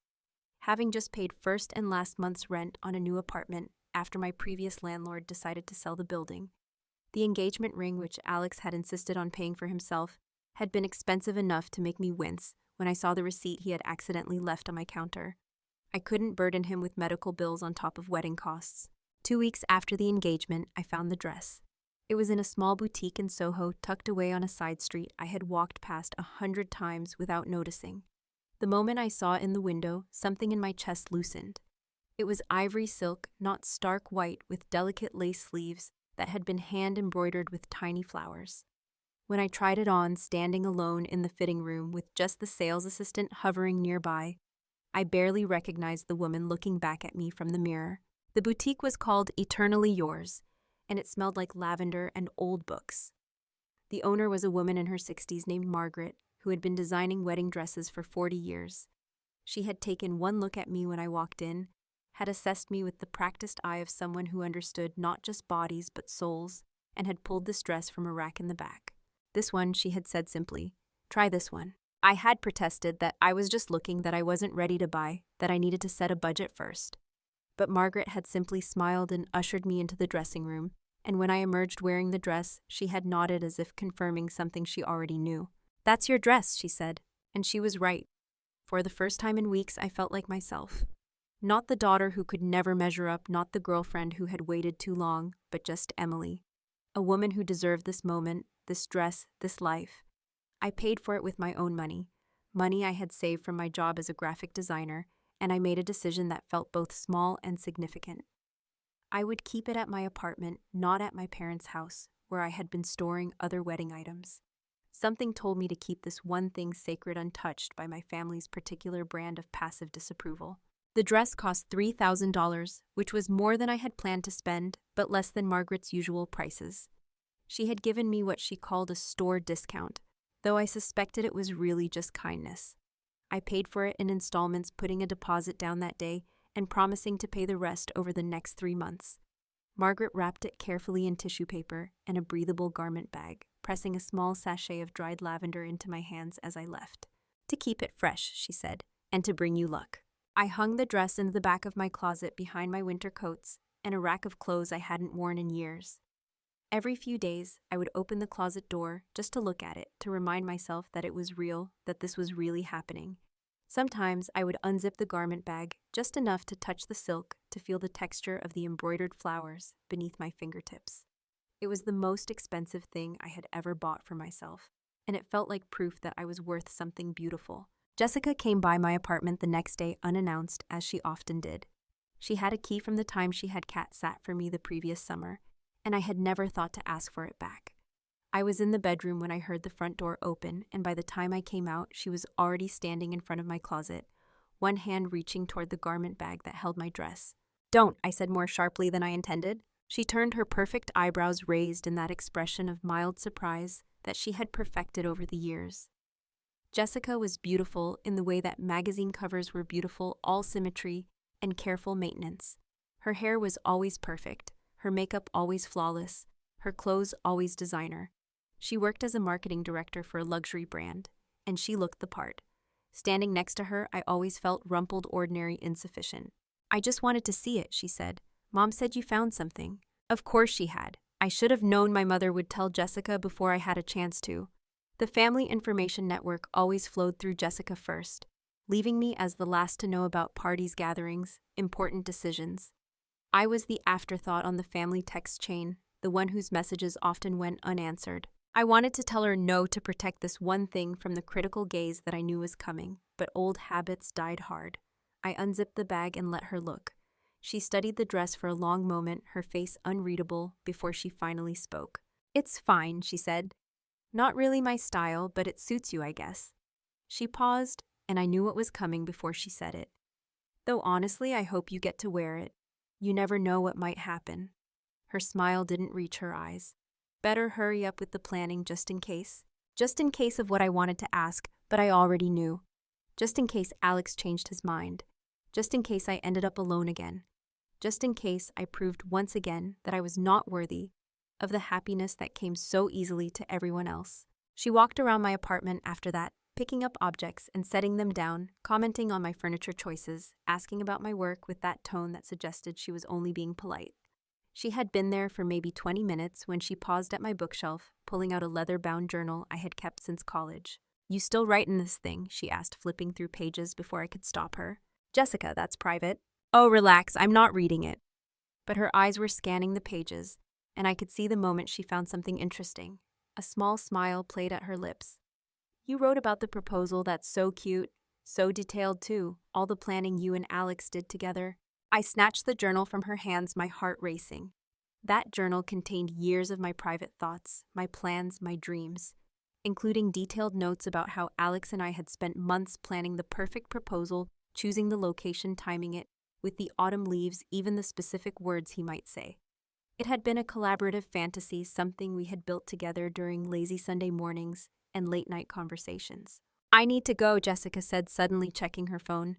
having just paid first and last month's rent on a new apartment after my previous landlord decided to sell the building. The engagement ring, which Alex had insisted on paying for himself, had been expensive enough to make me wince when I saw the receipt he had accidentally left on my counter. I couldn't burden him with medical bills on top of wedding costs. 2 weeks after the engagement, I found the dress. It was in a small boutique in Soho, tucked away on a side street I had walked past 100 times without noticing. The moment I saw it in the window, something in my chest loosened. It was ivory silk, not stark white, with delicate lace sleeves that had been hand-embroidered with tiny flowers. When I tried it on, standing alone in the fitting room with just the sales assistant hovering nearby, I barely recognized the woman looking back at me from the mirror. The boutique was called Eternally Yours, and it smelled like lavender and old books. The owner was a woman in her 60s named Margaret, who had been designing wedding dresses for 40 years. She had taken one look at me when I walked in, had assessed me with the practiced eye of someone who understood not just bodies but souls, and had pulled this dress from a rack in the back. "This one," she had said simply. "Try this one." I had protested that I was just looking, that I wasn't ready to buy, that I needed to set a budget first. But Margaret had simply smiled and ushered me into the dressing room, and when I emerged wearing the dress, she had nodded as if confirming something she already knew. "That's your dress," she said, and she was right. For the first time in weeks, I felt like myself. Not the daughter who could never measure up, not the girlfriend who had waited too long, but just Emily. A woman who deserved this moment, this dress, this life. I paid for it with my own money I had saved from my job as a graphic designer, and I made a decision that felt both small and significant. I would keep it at my apartment, not at my parents' house, where I had been storing other wedding items. Something told me to keep this one thing sacred, untouched by my family's particular brand of passive disapproval. The dress cost $3,000, which was more than I had planned to spend, but less than Margaret's usual prices. She had given me what she called a store discount, though I suspected it was really just kindness. I paid for it in installments, putting a deposit down that day and promising to pay the rest over the next 3 months. Margaret wrapped it carefully in tissue paper and a breathable garment bag, pressing a small sachet of dried lavender into my hands as I left. "To keep it fresh," she said, "and to bring you luck." I hung the dress in the back of my closet behind my winter coats and a rack of clothes I hadn't worn in years. Every few days, I would open the closet door just to look at it, to remind myself that it was real, that this was really happening. Sometimes I would unzip the garment bag, just enough to touch the silk, to feel the texture of the embroidered flowers beneath my fingertips. It was the most expensive thing I had ever bought for myself, and it felt like proof that I was worth something beautiful. Jessica came by my apartment the next day unannounced, as she often did. She had a key from the time she had cat sat for me the previous summer, and I had never thought to ask for it back. I was in the bedroom when I heard the front door open, and by the time I came out, she was already standing in front of my closet, one hand reaching toward the garment bag that held my dress. "Don't," I said more sharply than I intended. She turned, her perfect eyebrows raised in that expression of mild surprise that she had perfected over the years. Jessica was beautiful in the way that magazine covers were beautiful, all symmetry and careful maintenance. Her hair was always perfect, her makeup always flawless, her clothes always designer. She worked as a marketing director for a luxury brand, and she looked the part. Standing next to her, I always felt rumpled, ordinary, insufficient. "I just wanted to see it," she said. "Mom said you found something." Of course she had. I should have known my mother would tell Jessica before I had a chance to. The family information network always flowed through Jessica first, leaving me as the last to know about parties, gatherings, important decisions. I was the afterthought on the family text chain, the one whose messages often went unanswered. I wanted to tell her no to protect this one thing from the critical gaze that I knew was coming, but old habits died hard. I unzipped the bag and let her look. She studied the dress for a long moment, her face unreadable, before she finally spoke. "It's fine," she said. "Not really my style, but it suits you, I guess." She paused, and I knew what was coming before she said it. "Though honestly, I hope you get to wear it. You never know what might happen." Her smile didn't reach her eyes. Better hurry up with the planning just in case. Just in case of what I wanted to ask, but I already knew. Just in case Alex changed his mind. Just in case I ended up alone again. Just in case I proved once again that I was not worthy of the happiness that came so easily to everyone else. She walked around my apartment after that, picking up objects and setting them down, commenting on my furniture choices, asking about my work with that tone that suggested she was only being polite. She had been there for maybe 20 minutes when she paused at my bookshelf, pulling out a leather-bound journal I had kept since college. "You still write in this thing?" she asked, flipping through pages before I could stop her. "Jessica, that's private." "Oh, relax, I'm not reading it." But her eyes were scanning the pages, and I could see the moment she found something interesting. A small smile played at her lips. "You wrote about the proposal, that's so cute. So detailed, too, all the planning you and Alex did together." I snatched the journal from her hands, my heart racing. That journal contained years of my private thoughts, my plans, my dreams, including detailed notes about how Alex and I had spent months planning the perfect proposal, choosing the location, timing it, with the autumn leaves, even the specific words he might say. It had been a collaborative fantasy, something we had built together during lazy Sunday mornings and late-night conversations. "I need to go," Jessica said, suddenly checking her phone.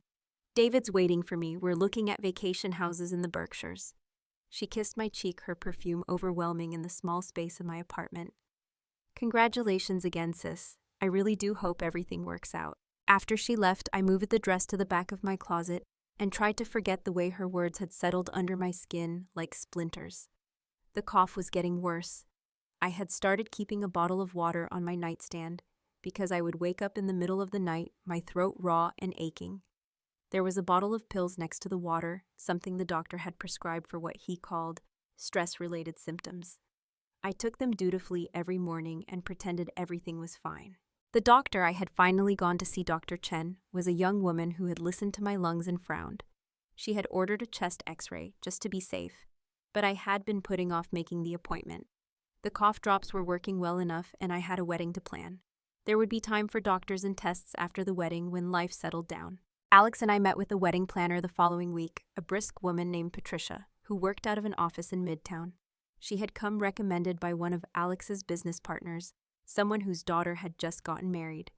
"David's waiting for me. We're looking at vacation houses in the Berkshires." She kissed my cheek, her perfume overwhelming in the small space of my apartment. "Congratulations again, sis. I really do hope everything works out." After she left, I moved the dress to the back of my closet and tried to forget the way her words had settled under my skin like splinters. The cough was getting worse. I had started keeping a bottle of water on my nightstand because I would wake up in the middle of the night, my throat raw and aching. There was a bottle of pills next to the water, something the doctor had prescribed for what he called stress-related symptoms. I took them dutifully every morning and pretended everything was fine. The doctor I had finally gone to see, Dr. Chen, was a young woman who had listened to my lungs and frowned. She had ordered a chest x-ray, just to be safe, but I had been putting off making the appointment. The cough drops were working well enough, and I had a wedding to plan. There would be time for doctors and tests after the wedding when life settled down. Alex and I met with a wedding planner the following week, a brisk woman named Patricia, who worked out of an office in Midtown. She had come recommended by one of Alex's business partners, someone whose daughter had just gotten married.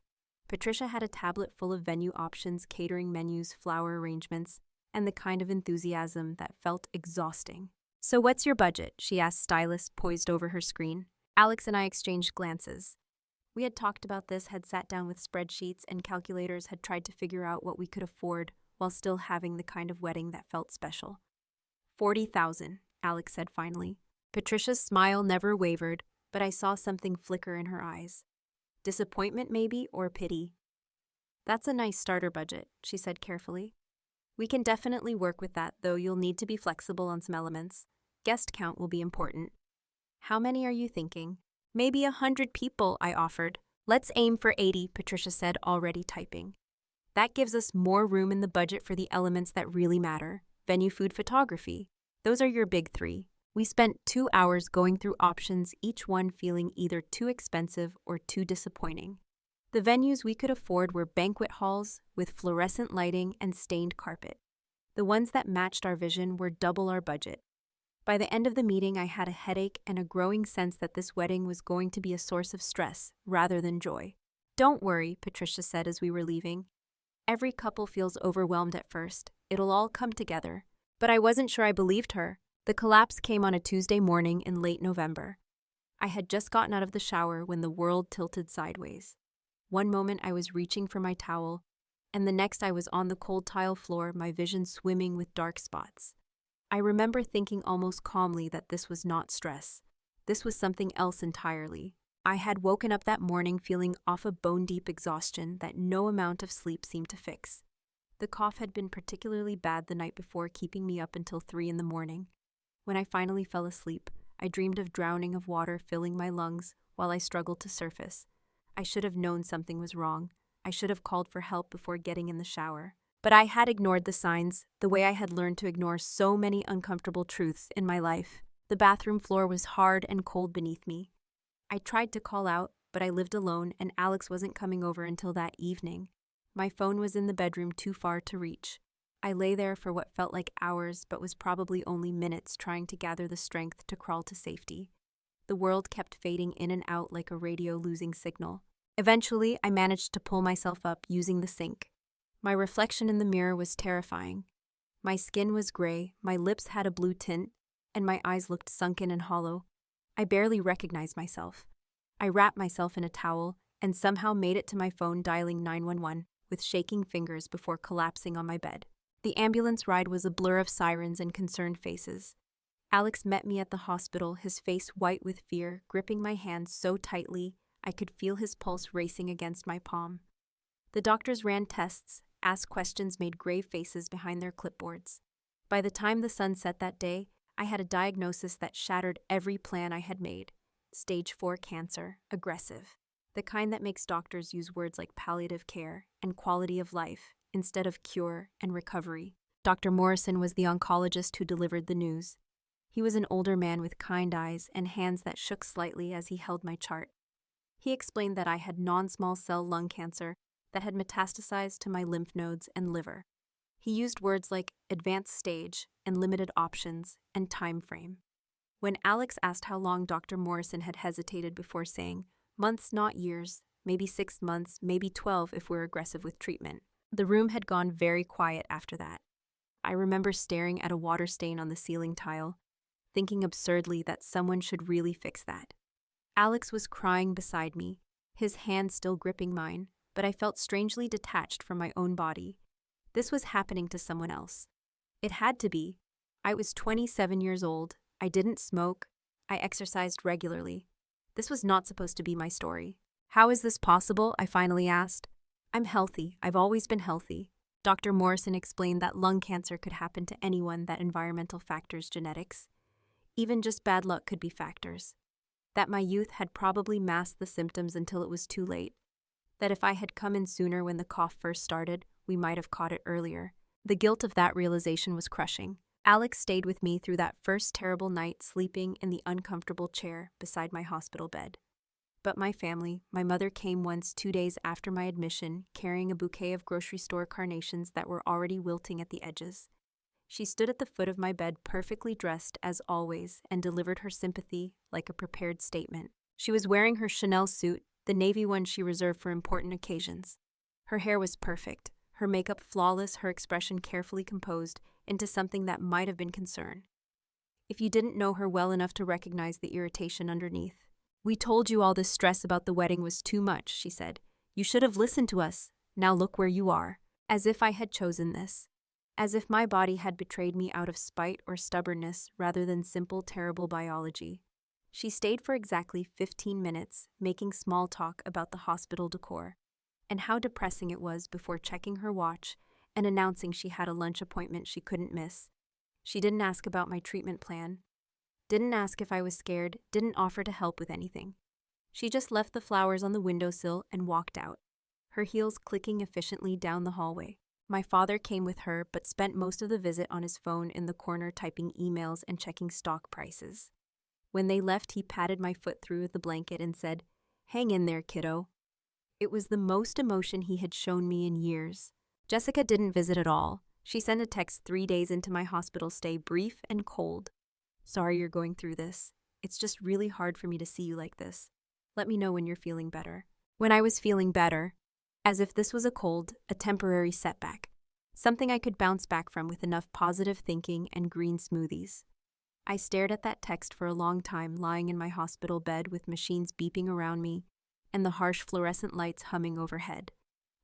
Patricia had a tablet full of venue options, catering menus, flower arrangements, and the kind of enthusiasm that felt exhausting. "So what's your budget?" she asked, stylist poised over her screen. Alex and I exchanged glances. We had talked about this, had sat down with spreadsheets and calculators, had tried to figure out what we could afford while still having the kind of wedding that felt special. 40,000, Alex said finally. Patricia's smile never wavered, but I saw something flicker in her eyes. Disappointment maybe, or pity. "That's a nice starter budget," she said carefully. "We can definitely work with that, though you'll need to be flexible on some elements. Guest count will be important." "How many are you thinking?" "Maybe 100 people," I offered. "Let's aim for 80, Patricia said, already typing. "That gives us more room in the budget for the elements that really matter. Venue, food, photography. Those are your big three." We spent 2 hours going through options, each one feeling either too expensive or too disappointing. The venues we could afford were banquet halls with fluorescent lighting and stained carpet. The ones that matched our vision were double our budget. By the end of the meeting, I had a headache and a growing sense that this wedding was going to be a source of stress rather than joy. "Don't worry," Patricia said as we were leaving. "Every couple feels overwhelmed at first. It'll all come together." But I wasn't sure I believed her. The collapse came on a Tuesday morning in late November. I had just gotten out of the shower when the world tilted sideways. One moment I was reaching for my towel, and the next I was on the cold tile floor, my vision swimming with dark spots. I remember thinking almost calmly that this was not stress. This was something else entirely. I had woken up that morning feeling off a bone-deep exhaustion that no amount of sleep seemed to fix. The cough had been particularly bad the night before, keeping me up until 3 in the morning. When I finally fell asleep, I dreamed of drowning of water filling my lungs while I struggled to surface. I should have known something was wrong. I should have called for help before getting in the shower. But I had ignored the signs, the way I had learned to ignore so many uncomfortable truths in my life. The bathroom floor was hard and cold beneath me. I tried to call out, but I lived alone and Alex wasn't coming over until that evening. My phone was in the bedroom, too far to reach. I lay there for what felt like hours but was probably only minutes, trying to gather the strength to crawl to safety. The world kept fading in and out like a radio losing signal. Eventually, I managed to pull myself up using the sink. My reflection in the mirror was terrifying. My skin was gray, my lips had a blue tint, and my eyes looked sunken and hollow. I barely recognized myself. I wrapped myself in a towel and somehow made it to my phone, dialing 911 with shaking fingers before collapsing on my bed. The ambulance ride was a blur of sirens and concerned faces. Alex met me at the hospital, his face white with fear, gripping my hand so tightly I could feel his pulse racing against my palm. The doctors ran tests, asked questions, made grave faces behind their clipboards. By the time the sun set that day, I had a diagnosis that shattered every plan I had made. Stage 4 cancer, aggressive. The kind that makes doctors use words like palliative care and quality of life instead of cure and recovery. Dr. Morrison was the oncologist who delivered the news. He was an older man with kind eyes and hands that shook slightly as he held my chart. He explained that I had non-small cell lung cancer that had metastasized to my lymph nodes and liver. He used words like advanced stage and limited options and time frame. When Alex asked how long, Dr. Morrison had hesitated before saying, months, not years, maybe 6 months, maybe 12 if we're aggressive with treatment. The room had gone very quiet after that. I remember staring at a water stain on the ceiling tile, thinking absurdly that someone should really fix that. Alex was crying beside me, his hand still gripping mine, but I felt strangely detached from my own body. This was happening to someone else. It had to be. I was 27 years old. I didn't smoke. I exercised regularly. This was not supposed to be my story. How is this possible? I finally asked. I'm healthy. I've always been healthy. Dr. Morrison explained that lung cancer could happen to anyone, that environmental factors, genetics, even just bad luck could be factors. That my youth had probably masked the symptoms until it was too late. That if I had come in sooner when the cough first started, we might have caught it earlier. The guilt of that realization was crushing. Alex stayed with me through that first terrible night, sleeping in the uncomfortable chair beside my hospital bed. But my family, my mother came once 2 days after my admission, carrying a bouquet of grocery store carnations that were already wilting at the edges. She stood at the foot of my bed, perfectly dressed as always, and delivered her sympathy like a prepared statement. She was wearing her Chanel suit, the navy one she reserved for important occasions. Her hair was perfect, her makeup flawless, her expression carefully composed into something that might have been concern, if you didn't know her well enough to recognize the irritation underneath. We told you all this stress about the wedding was too much, she said. You should have listened to us. Now look where you are. As if I had chosen this. As if my body had betrayed me out of spite or stubbornness rather than simple, terrible biology. She stayed for exactly 15 minutes, making small talk about the hospital decor and how depressing it was before checking her watch and announcing she had a lunch appointment she couldn't miss. She didn't ask about my treatment plan, didn't ask if I was scared, didn't offer to help with anything. She just left the flowers on the windowsill and walked out, her heels clicking efficiently down the hallway. My father came with her, but spent most of the visit on his phone in the corner typing emails and checking stock prices. When they left, he patted my foot through the blanket and said, "Hang in there, kiddo." It was the most emotion he had shown me in years. Jessica didn't visit at all. She sent a text 3 days into my hospital stay, brief and cold. "Sorry you're going through this. It's just really hard for me to see you like this. Let me know when you're feeling better." When I was feeling better, as if this was a cold, a temporary setback, something I could bounce back from with enough positive thinking and green smoothies. I stared at that text for a long time, lying in my hospital bed with machines beeping around me and the harsh fluorescent lights humming overhead.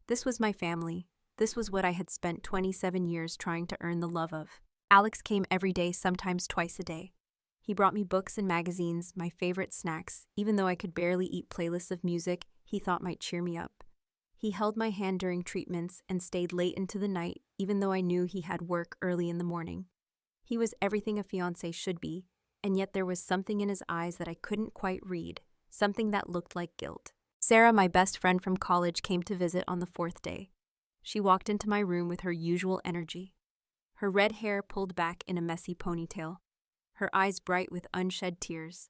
This was my family. This was what I had spent 27 years trying to earn the love of. Alex came every day, sometimes twice a day. He brought me books and magazines, my favorite snacks, even though I could barely eat playlists of music he thought might cheer me up. He held my hand during treatments and stayed late into the night, even though I knew he had work early in the morning. He was everything a fiancé should be, and yet there was something in his eyes that I couldn't quite read, something that looked like guilt. Sarah, my best friend from college, came to visit on the fourth day. She walked into my room with her usual energy. Her red hair pulled back in a messy ponytail, her eyes bright with unshed tears.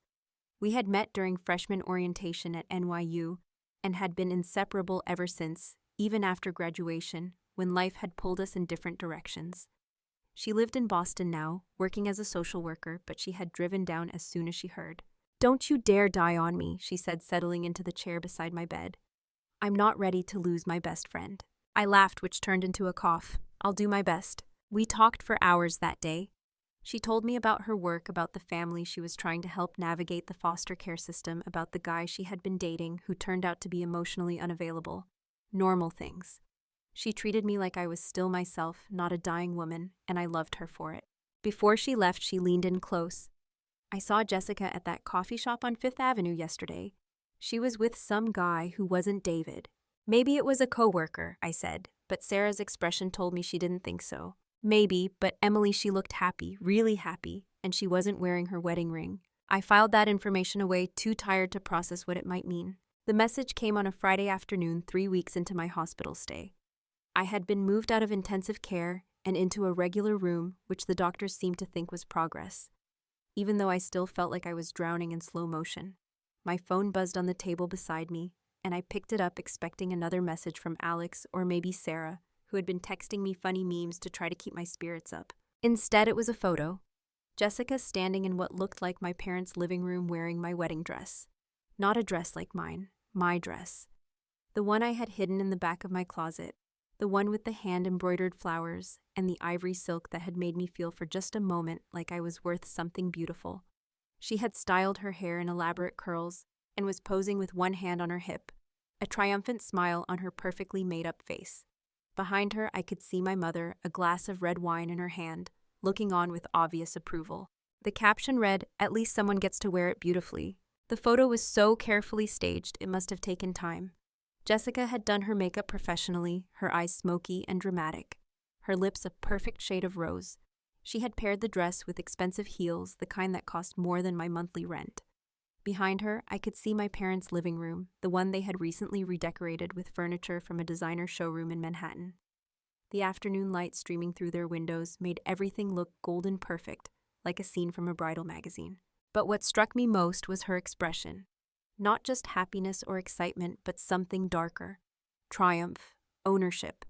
We had met during freshman orientation at NYU and had been inseparable ever since, even after graduation, when life had pulled us in different directions. She lived in Boston now, working as a social worker, but she had driven down as soon as she heard. "Don't you dare die on me," she said, settling into the chair beside my bed. "I'm not ready to lose my best friend." I laughed, which turned into a cough. "I'll do my best." We talked for hours that day. She told me about her work, about the family she was trying to help navigate the foster care system, about the guy she had been dating who turned out to be emotionally unavailable. Normal things. She treated me like I was still myself, not a dying woman, and I loved her for it. Before she left, she leaned in close. "I saw Jessica at that coffee shop on Fifth Avenue yesterday. She was with some guy who wasn't David." "Maybe it was a coworker," I said, but Sarah's expression told me she didn't think so. "Maybe, but Emily, she looked happy, really happy, and she wasn't wearing her wedding ring." I filed that information away, too tired to process what it might mean. The message came on a Friday afternoon, 3 weeks into my hospital stay. I had been moved out of intensive care and into a regular room, which the doctors seemed to think was progress, even though I still felt like I was drowning in slow motion. My phone buzzed on the table beside me, and I picked it up expecting another message from Alex or maybe Sarah, who had been texting me funny memes to try to keep my spirits up. Instead, it was a photo. Jessica standing in what looked like my parents' living room wearing my wedding dress. Not a dress like mine, my dress. The one I had hidden in the back of my closet. The one with the hand-embroidered flowers and the ivory silk that had made me feel for just a moment like I was worth something beautiful. She had styled her hair in elaborate curls and was posing with one hand on her hip, a triumphant smile on her perfectly made-up face. Behind her, I could see my mother, a glass of red wine in her hand, looking on with obvious approval. The caption read, "At least someone gets to wear it beautifully." The photo was so carefully staged, it must have taken time. Jessica had done her makeup professionally, her eyes smoky and dramatic, her lips a perfect shade of rose. She had paired the dress with expensive heels, the kind that cost more than my monthly rent. Behind her, I could see my parents' living room, the one they had recently redecorated with furniture from a designer showroom in Manhattan. The afternoon light streaming through their windows made everything look golden perfect, like a scene from a bridal magazine. But what struck me most was her expression. Not just happiness or excitement, but something darker. Triumph, ownership.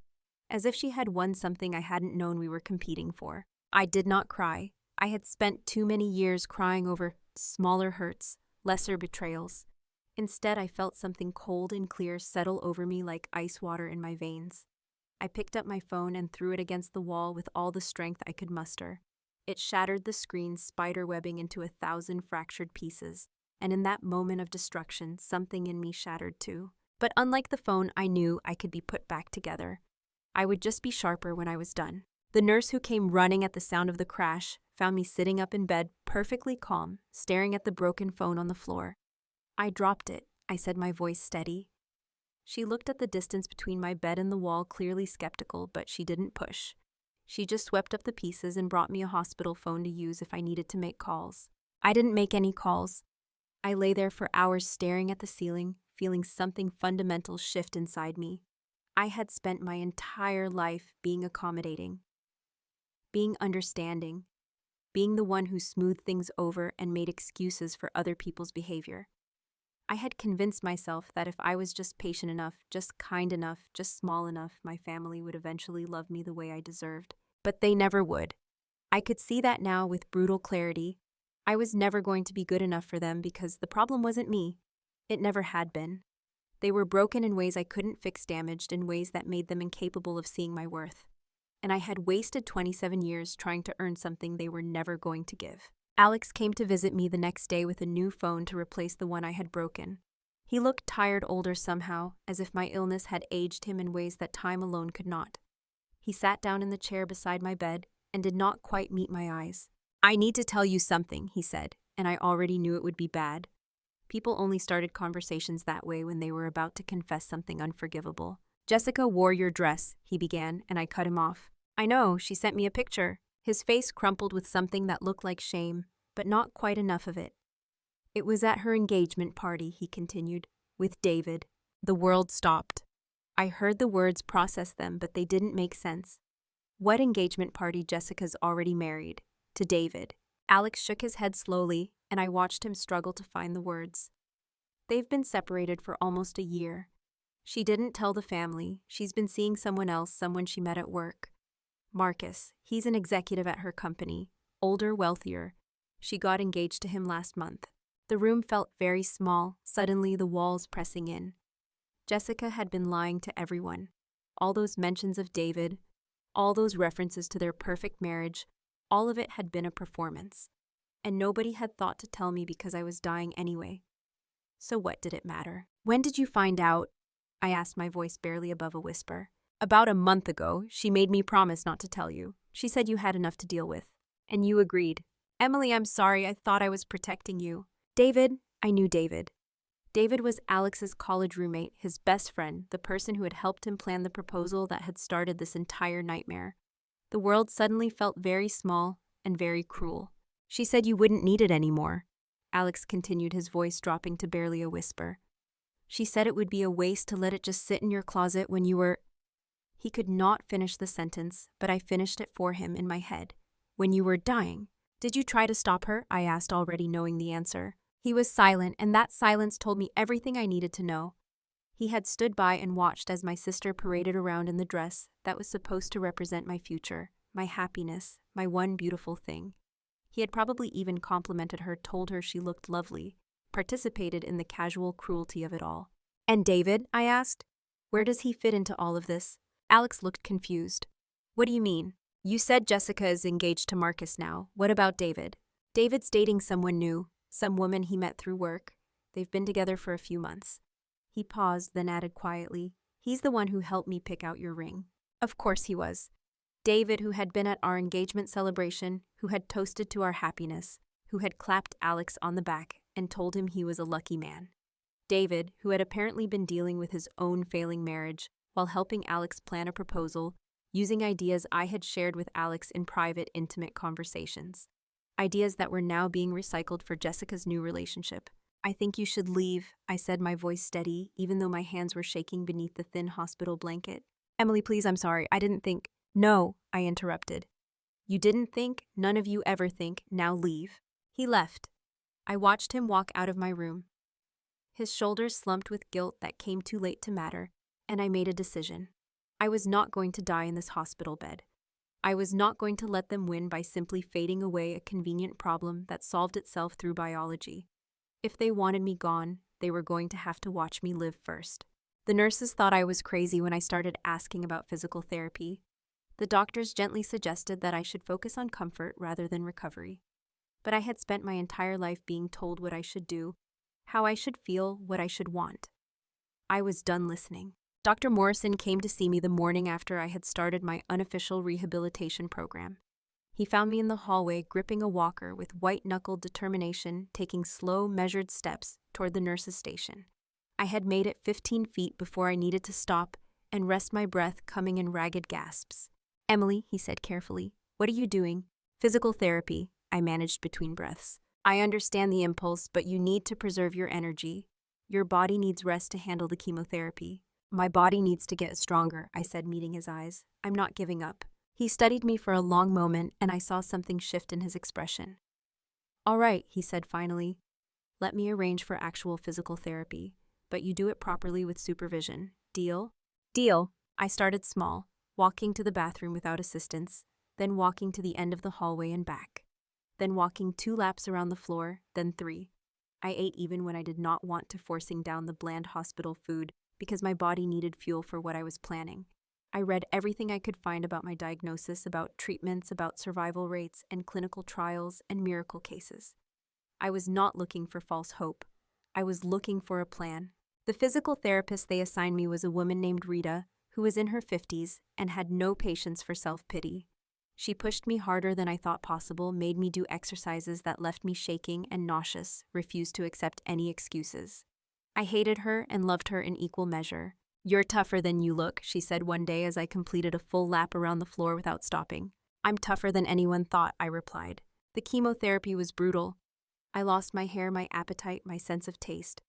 As if she had won something I hadn't known we were competing for. I did not cry. I had spent too many years crying over smaller hurts, lesser betrayals. Instead, I felt something cold and clear settle over me like ice water in my veins. I picked up my phone and threw it against the wall with all the strength I could muster. It shattered the screen, spiderwebbing into 1,000 fractured pieces, and in that moment of destruction, something in me shattered too. But unlike the phone, I knew I could be put back together. I would just be sharper when I was done. The nurse who came running at the sound of the crash found me sitting up in bed, perfectly calm, staring at the broken phone on the floor. "I dropped it," I said, my voice steady. She looked at the distance between my bed and the wall, clearly skeptical, but she didn't push. She just swept up the pieces and brought me a hospital phone to use if I needed to make calls. I didn't make any calls. I lay there for hours staring at the ceiling, feeling something fundamental shift inside me. I had spent my entire life being accommodating, being understanding, being the one who smoothed things over and made excuses for other people's behavior. I had convinced myself that if I was just patient enough, just kind enough, just small enough, my family would eventually love me the way I deserved. But they never would. I could see that now with brutal clarity. I was never going to be good enough for them because the problem wasn't me. It never had been. They were broken in ways I couldn't fix, damaged in ways that made them incapable of seeing my worth. And I had wasted 27 years trying to earn something they were never going to give. Alex came to visit me the next day with a new phone to replace the one I had broken. He looked tired, older somehow, as if my illness had aged him in ways that time alone could not. He sat down in the chair beside my bed, and did not quite meet my eyes. "I need to tell you something," he said, and I already knew it would be bad. People only started conversations that way when they were about to confess something unforgivable. "Jessica wore your dress," he began, and I cut him off. "I know, she sent me a picture." His face crumpled with something that looked like shame, but not quite enough of it. "It was at her engagement party," he continued, "with David." The world stopped. I heard the words, process them, but they didn't make sense. What engagement party? Jessica's already married. To David. Alex shook his head slowly, and I watched him struggle to find the words. "They've been separated for almost a year. She didn't tell the family. She's been seeing someone else, someone she met at work. Marcus, he's an executive at her company. Older, wealthier. She got engaged to him last month." The room felt very small, suddenly the walls pressing in. Jessica had been lying to everyone. All those mentions of David, all those references to their perfect marriage, all of it had been a performance. And nobody had thought to tell me because I was dying anyway. So what did it matter? "When did you find out?" I asked, my voice barely above a whisper. "About a month ago. She made me promise not to tell you. She said you had enough to deal with. And you agreed." "Emily, I'm sorry. I thought I was protecting you." "David," I knew David. David was Alex's college roommate, his best friend, the person who had helped him plan the proposal that had started this entire nightmare. The world suddenly felt very small and very cruel. "She said you wouldn't need it anymore," Alex continued, his voice dropping to barely a whisper. "She said it would be a waste to let it just sit in your closet when you were—" He could not finish the sentence, but I finished it for him in my head. "When you were dying." "Did you try to stop her?" I asked, already knowing the answer. He was silent, and that silence told me everything I needed to know. He had stood by and watched as my sister paraded around in the dress that was supposed to represent my future, my happiness, my one beautiful thing. He had probably even complimented her, told her she looked lovely, participated in the casual cruelty of it all. "And David?" I asked. "Where does he fit into all of this?" Alex looked confused. "What do you mean? You said Jessica is engaged to Marcus now. What about David?" "David's dating someone new. Some woman he met through work. They've been together for a few months." He paused, then added quietly, "He's the one who helped me pick out your ring." Of course he was. David, who had been at our engagement celebration, who had toasted to our happiness, who had clapped Alex on the back and told him he was a lucky man. David, who had apparently been dealing with his own failing marriage while helping Alex plan a proposal, using ideas I had shared with Alex in private, intimate conversations. Ideas that were now being recycled for Jessica's new relationship. "I think you should leave," I said, my voice steady, even though my hands were shaking beneath the thin hospital blanket. "Emily, please, I'm sorry. I didn't think—" "No," I interrupted. "You didn't think, none of you ever think, now leave." He left. I watched him walk out of my room. His shoulders slumped with guilt that came too late to matter, and I made a decision. I was not going to die in this hospital bed. I was not going to let them win by simply fading away a convenient problem that solved itself through biology. If they wanted me gone, they were going to have to watch me live first. The nurses thought I was crazy when I started asking about physical therapy. The doctors gently suggested that I should focus on comfort rather than recovery. But I had spent my entire life being told what I should do, how I should feel, what I should want. I was done listening. Dr. Morrison came to see me the morning after I had started my unofficial rehabilitation program. He found me in the hallway, gripping a walker with white-knuckled determination, taking slow, measured steps toward the nurse's station. I had made it 15 feet before I needed to stop and rest my breath, coming in ragged gasps. "Emily," he said carefully, "what are you doing?" "Physical therapy," I managed between breaths. "I understand the impulse, but you need to preserve your energy. Your body needs rest to handle the chemotherapy." "My body needs to get stronger," I said, meeting his eyes. "I'm not giving up." He studied me for a long moment, and I saw something shift in his expression. "All right," he said finally. "Let me arrange for actual physical therapy, but you do it properly with supervision. Deal?" "Deal." I started small, walking to the bathroom without assistance, then walking to the end of the hallway and back, then walking 2 laps around the floor, then 3. I ate even when I did not want to, forcing down the bland hospital food because my body needed fuel for what I was planning. I read everything I could find about my diagnosis, about treatments, about survival rates and clinical trials and miracle cases. I was not looking for false hope. I was looking for a plan. The physical therapist they assigned me was a woman named Rita, who was in her 50s and had no patience for self-pity. She pushed me harder than I thought possible, made me do exercises that left me shaking and nauseous, refused to accept any excuses. I hated her and loved her in equal measure. "You're tougher than you look," she said one day as I completed a full lap around the floor without stopping. "I'm tougher than anyone thought," I replied. The chemotherapy was brutal. I lost my hair, my appetite, my sense of taste.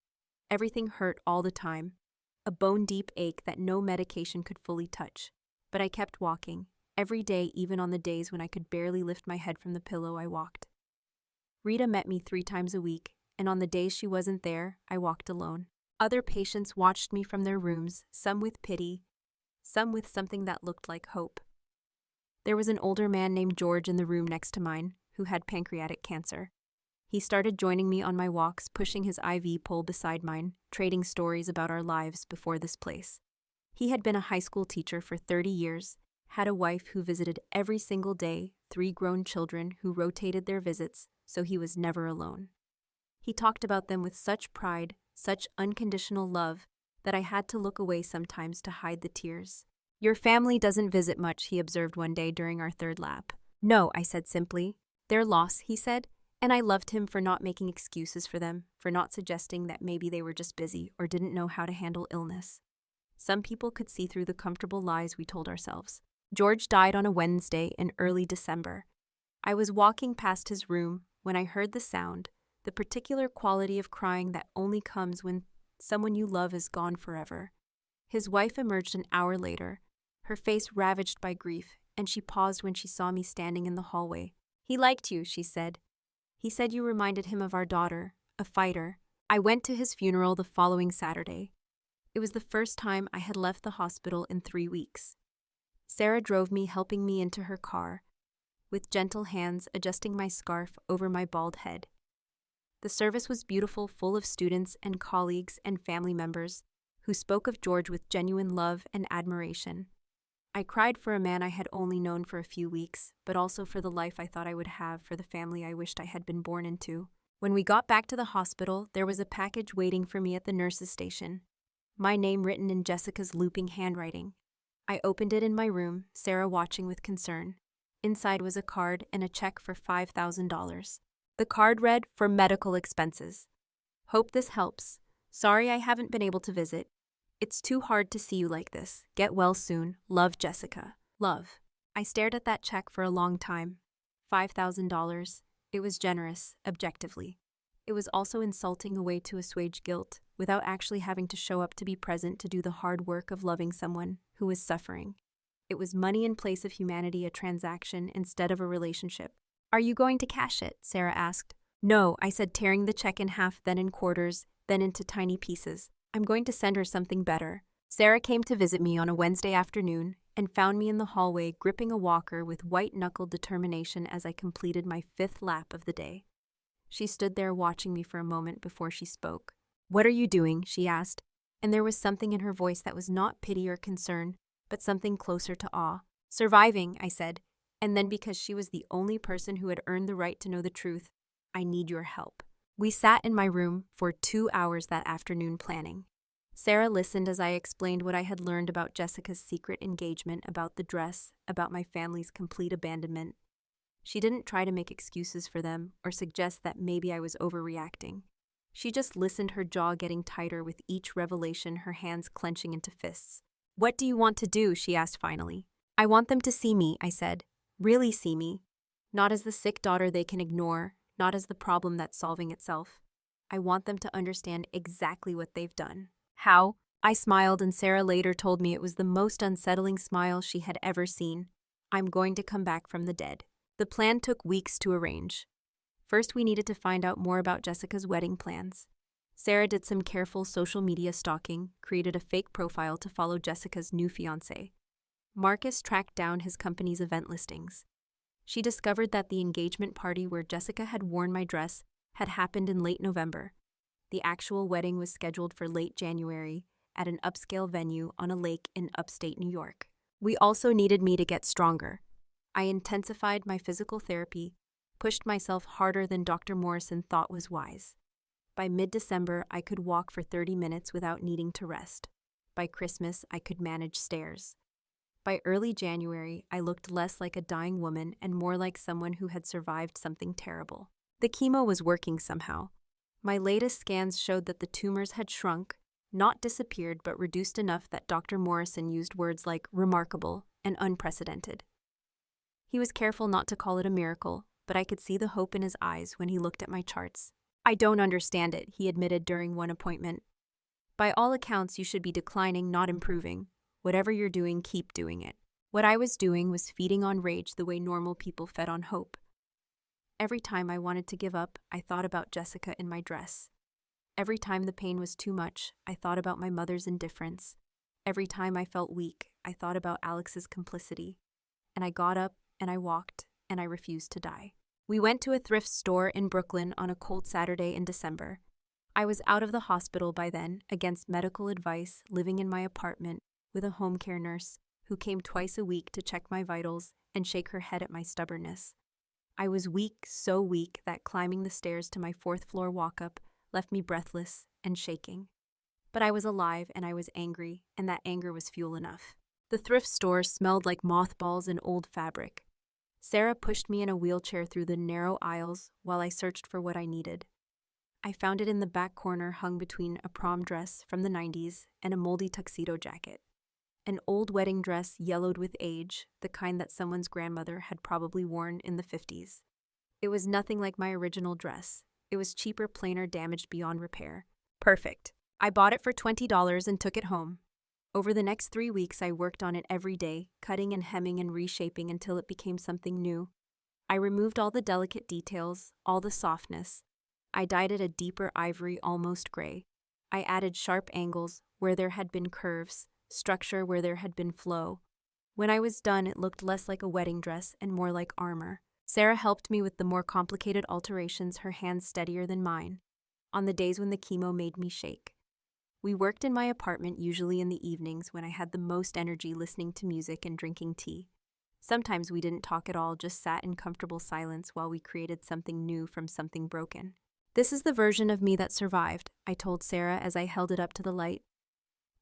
Everything hurt all the time. A bone-deep ache that no medication could fully touch. But I kept walking. Every day, even on the days when I could barely lift my head from the pillow, I walked. Rita met me 3 times a week, and on the days she wasn't there, I walked alone. Other patients watched me from their rooms, some with pity, some with something that looked like hope. There was an older man named George in the room next to mine, who had pancreatic cancer. He started joining me on my walks, pushing his IV pole beside mine, trading stories about our lives before this place. He had been a high school teacher for 30 years, had a wife who visited every single day, 3 grown children who rotated their visits, so he was never alone. He talked about them with such pride, such unconditional love, that I had to look away sometimes to hide the tears. "Your family doesn't visit much," he observed one day during our 3rd lap. "No," I said simply. "Their loss," he said, and I loved him for not making excuses for them, for not suggesting that maybe they were just busy or didn't know how to handle illness. Some people could see through the comfortable lies we told ourselves. George died on a Wednesday in early December. I was walking past his room when I heard the sound, the particular quality of crying that only comes when someone you love is gone forever. His wife emerged an hour later, her face ravaged by grief, and she paused when she saw me standing in the hallway. "He liked you," she said. "He said you reminded him of our daughter, a fighter." I went to his funeral the following Saturday. It was the first time I had left the hospital in 3 weeks. Sarah drove me, helping me into her car, with gentle hands adjusting my scarf over my bald head. The service was beautiful, full of students and colleagues and family members who spoke of George with genuine love and admiration. I cried for a man I had only known for a few weeks, but also for the life I thought I would have, for the family I wished I had been born into. When we got back to the hospital, there was a package waiting for me at the nurse's station. My name written in Jessica's looping handwriting. I opened it in my room, Sarah watching with concern. Inside was a card and a check for $5,000. The card read, "For medical expenses. Hope this helps. Sorry I haven't been able to visit. It's too hard to see you like this. Get well soon. Love, Jessica." Love. I stared at that check for a long time. $5,000. It was generous, objectively. It was also insulting, a way to assuage guilt, without actually having to show up to be present to do the hard work of loving someone who was suffering. It was money in place of humanity, a transaction instead of a relationship. "Are you going to cash it?" Sarah asked. "No," I said, tearing the check in half, then in quarters, then into tiny pieces. "I'm going to send her something better." Sarah came to visit me on a Wednesday afternoon and found me in the hallway gripping a walker with white-knuckled determination as I completed my 5th lap of the day. She stood there watching me for a moment before she spoke. "What are you doing?" she asked, and there was something in her voice that was not pity or concern, but something closer to awe. "Surviving," I said, and then, because she was the only person who had earned the right to know the truth, "I need your help." We sat in my room for 2 hours that afternoon planning. Sarah listened as I explained what I had learned about Jessica's secret engagement, about the dress, about my family's complete abandonment. She didn't try to make excuses for them or suggest that maybe I was overreacting. She just listened, her jaw getting tighter with each revelation, her hands clenching into fists. "What do you want to do?" she asked finally. "I want them to see me," I said. "Really see me. Not as the sick daughter they can ignore, not as the problem that's solving itself. I want them to understand exactly what they've done." "How?" I smiled, and Sarah later told me it was the most unsettling smile she had ever seen. "I'm going to come back from the dead." The plan took weeks to arrange. First, we needed to find out more about Jessica's wedding plans. Sarah did some careful social media stalking, created a fake profile to follow Jessica's new fiancé. Marcus tracked down his company's event listings. She discovered that the engagement party where Jessica had worn my dress had happened in late November. The actual wedding was scheduled for late January at an upscale venue on a lake in upstate New York. We also needed me to get stronger. I intensified my physical therapy, pushed myself harder than Dr. Morrison thought was wise. By mid-December, I could walk for 30 minutes without needing to rest. By Christmas, I could manage stairs. By early January, I looked less like a dying woman and more like someone who had survived something terrible. The chemo was working somehow. My latest scans showed that the tumors had shrunk, not disappeared, but reduced enough that Dr. Morrison used words like remarkable and unprecedented. He was careful not to call it a miracle, but I could see the hope in his eyes when he looked at my charts. "I don't understand it," he admitted during one appointment. "By all accounts, you should be declining, not improving. Whatever you're doing, keep doing it." What I was doing was feeding on rage the way normal people fed on hope. Every time I wanted to give up, I thought about Jessica in my dress. Every time the pain was too much, I thought about my mother's indifference. Every time I felt weak, I thought about Alex's complicity. And I got up, and I walked, and I refused to die. We went to a thrift store in Brooklyn on a cold Saturday in December. I was out of the hospital by then, against medical advice, living in my apartment with a home care nurse who came twice a week to check my vitals and shake her head at my stubbornness. I was weak, so weak that climbing the stairs to my 4th floor walk-up left me breathless and shaking. But I was alive and I was angry, and that anger was fuel enough. The thrift store smelled like mothballs and old fabric. Sarah pushed me in a wheelchair through the narrow aisles while I searched for what I needed. I found it in the back corner, hung between a prom dress from the 90s and a moldy tuxedo jacket. An old wedding dress yellowed with age, the kind that someone's grandmother had probably worn in the 50s. It was nothing like my original dress. It was cheaper, plainer, damaged beyond repair. Perfect. I bought it for $20 and took it home. Over the next 3 weeks, I worked on it every day, cutting and hemming and reshaping until it became something new. I removed all the delicate details, all the softness. I dyed it a deeper ivory, almost gray. I added sharp angles where there had been curves, structure where there had been flow. When I was done, it looked less like a wedding dress and more like armor. Sarah helped me with the more complicated alterations, her hands steadier than mine, on the days when the chemo made me shake. We worked in my apartment, usually in the evenings when I had the most energy, listening to music and drinking tea. Sometimes we didn't talk at all, just sat in comfortable silence while we created something new from something broken. "This is the version of me that survived," I told Sarah as I held it up to the light.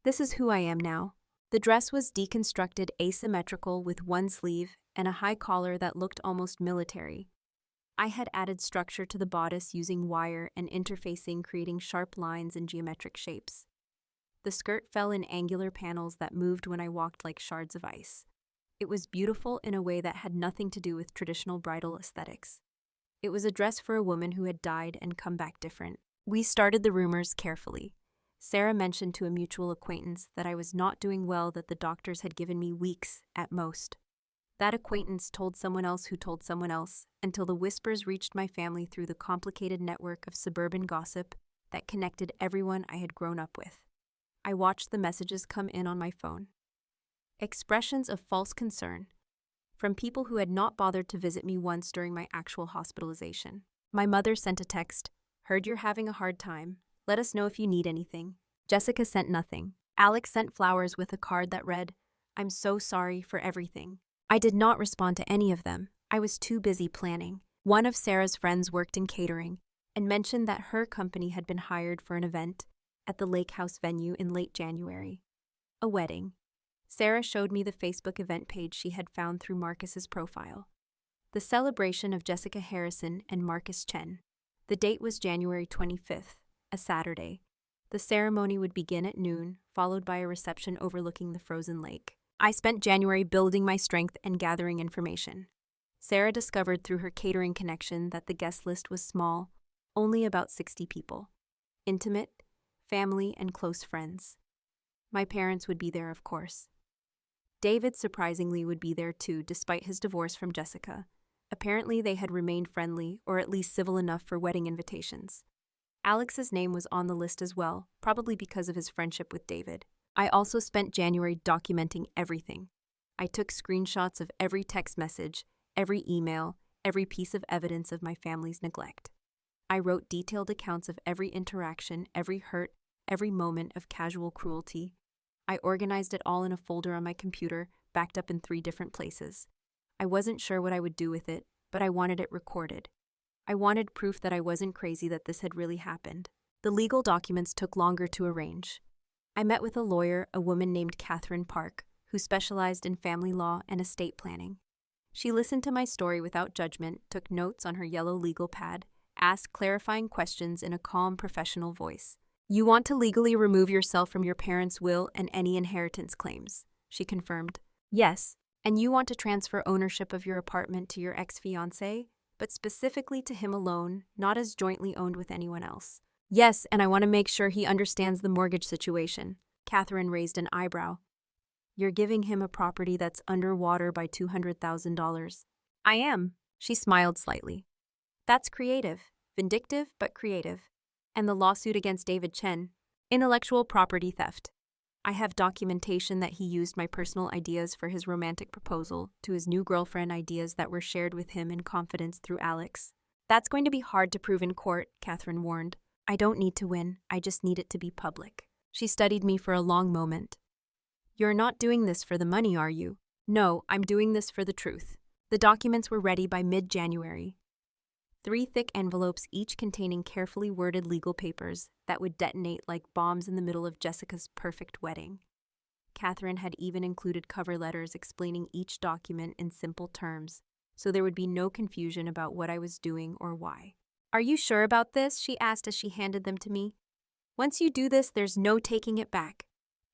"This is who I am now." The dress was deconstructed, asymmetrical, with one sleeve and a high collar that looked almost military. I had added structure to the bodice using wire and interfacing, creating sharp lines and geometric shapes. The skirt fell in angular panels that moved when I walked like shards of ice. It was beautiful in a way that had nothing to do with traditional bridal aesthetics. It was a dress for a woman who had died and come back different. We started the rumors carefully. Sarah mentioned to a mutual acquaintance that I was not doing well, that the doctors had given me weeks at most. That acquaintance told someone else who told someone else, until the whispers reached my family through the complicated network of suburban gossip that connected everyone I had grown up with. I watched the messages come in on my phone. Expressions of false concern, from people who had not bothered to visit me once during my actual hospitalization. My mother sent a text, "Heard you're having a hard time. Let us know if you need anything." Jessica sent nothing. Alex sent flowers with a card that read, "I'm so sorry for everything." I did not respond to any of them. I was too busy planning. One of Sarah's friends worked in catering and mentioned that her company had been hired for an event at the Lake House venue in late January. A wedding. Sarah showed me the Facebook event page she had found through Marcus's profile. The celebration of Jessica Harrison and Marcus Chen. The date was January 25th, a Saturday. The ceremony would begin at noon, followed by a reception overlooking the frozen lake. I spent January building my strength and gathering information. Sarah discovered through her catering connection that the guest list was small, only about 60 people. Intimate, family, and close friends. My parents would be there, of course. David, surprisingly, would be there too, despite his divorce from Jessica. Apparently, they had remained friendly, or at least civil enough for wedding invitations. Alex's name was on the list as well, probably because of his friendship with David. I also spent January documenting everything. I took screenshots of every text message, every email, every piece of evidence of my family's neglect. I wrote detailed accounts of every interaction, every hurt, every moment of casual cruelty. I organized it all in a folder on my computer, backed up in 3 different places. I wasn't sure what I would do with it, but I wanted it recorded. I wanted proof that I wasn't crazy, that this had really happened. The legal documents took longer to arrange. I met with a lawyer, a woman named Catherine Park, who specialized in family law and estate planning. She listened to my story without judgment, took notes on her yellow legal pad, asked clarifying questions in a calm, professional voice. "You want to legally remove yourself from your parents' will and any inheritance claims," she confirmed. "Yes, and you want to transfer ownership of your apartment to your ex-fiancé, but specifically to him alone, not as jointly owned with anyone else." "Yes, and I want to make sure he understands the mortgage situation." Catherine raised an eyebrow. "You're giving him a property that's underwater by $200,000. "I am," she smiled slightly. "That's creative. Vindictive, but creative. And the lawsuit against David Chen, intellectual property theft. I have documentation that he used my personal ideas for his romantic proposal to his new girlfriend, ideas that were shared with him in confidence through Alex." "That's going to be hard to prove in court," Catherine warned. "I don't need to win, I just need it to be public." She studied me for a long moment. "You're not doing this for the money, are you?" "No, I'm doing this for the truth." The documents were ready by mid-January. 3 thick envelopes, each containing carefully worded legal papers that would detonate like bombs in the middle of Jessica's perfect wedding. Catherine had even included cover letters explaining each document in simple terms, so there would be no confusion about what I was doing or why. "Are you sure about this?" she asked as she handed them to me. "Once you do this, there's no taking it back.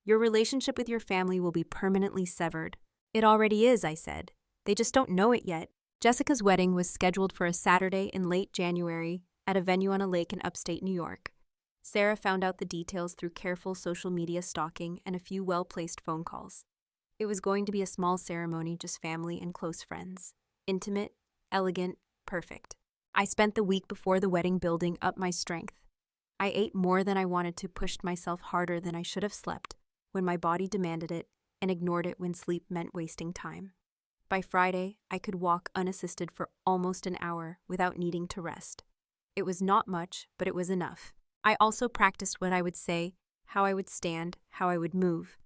Your relationship with your family will be permanently severed." "It already is," I said. "They just don't know it yet." Jessica's wedding was scheduled for a Saturday in late January at a venue on a lake in upstate New York. Sarah found out the details through careful social media stalking and a few well-placed phone calls. It was going to be a small ceremony, just family and close friends. Intimate, elegant, perfect. I spent the week before the wedding building up my strength. I ate more than I wanted to, pushed myself harder than I should have slept when my body demanded it, and ignored it when sleep meant wasting time. By Friday, I could walk unassisted for almost an hour without needing to rest. It was not much, but it was enough. I also practiced what I would say, how I would stand, how I would move.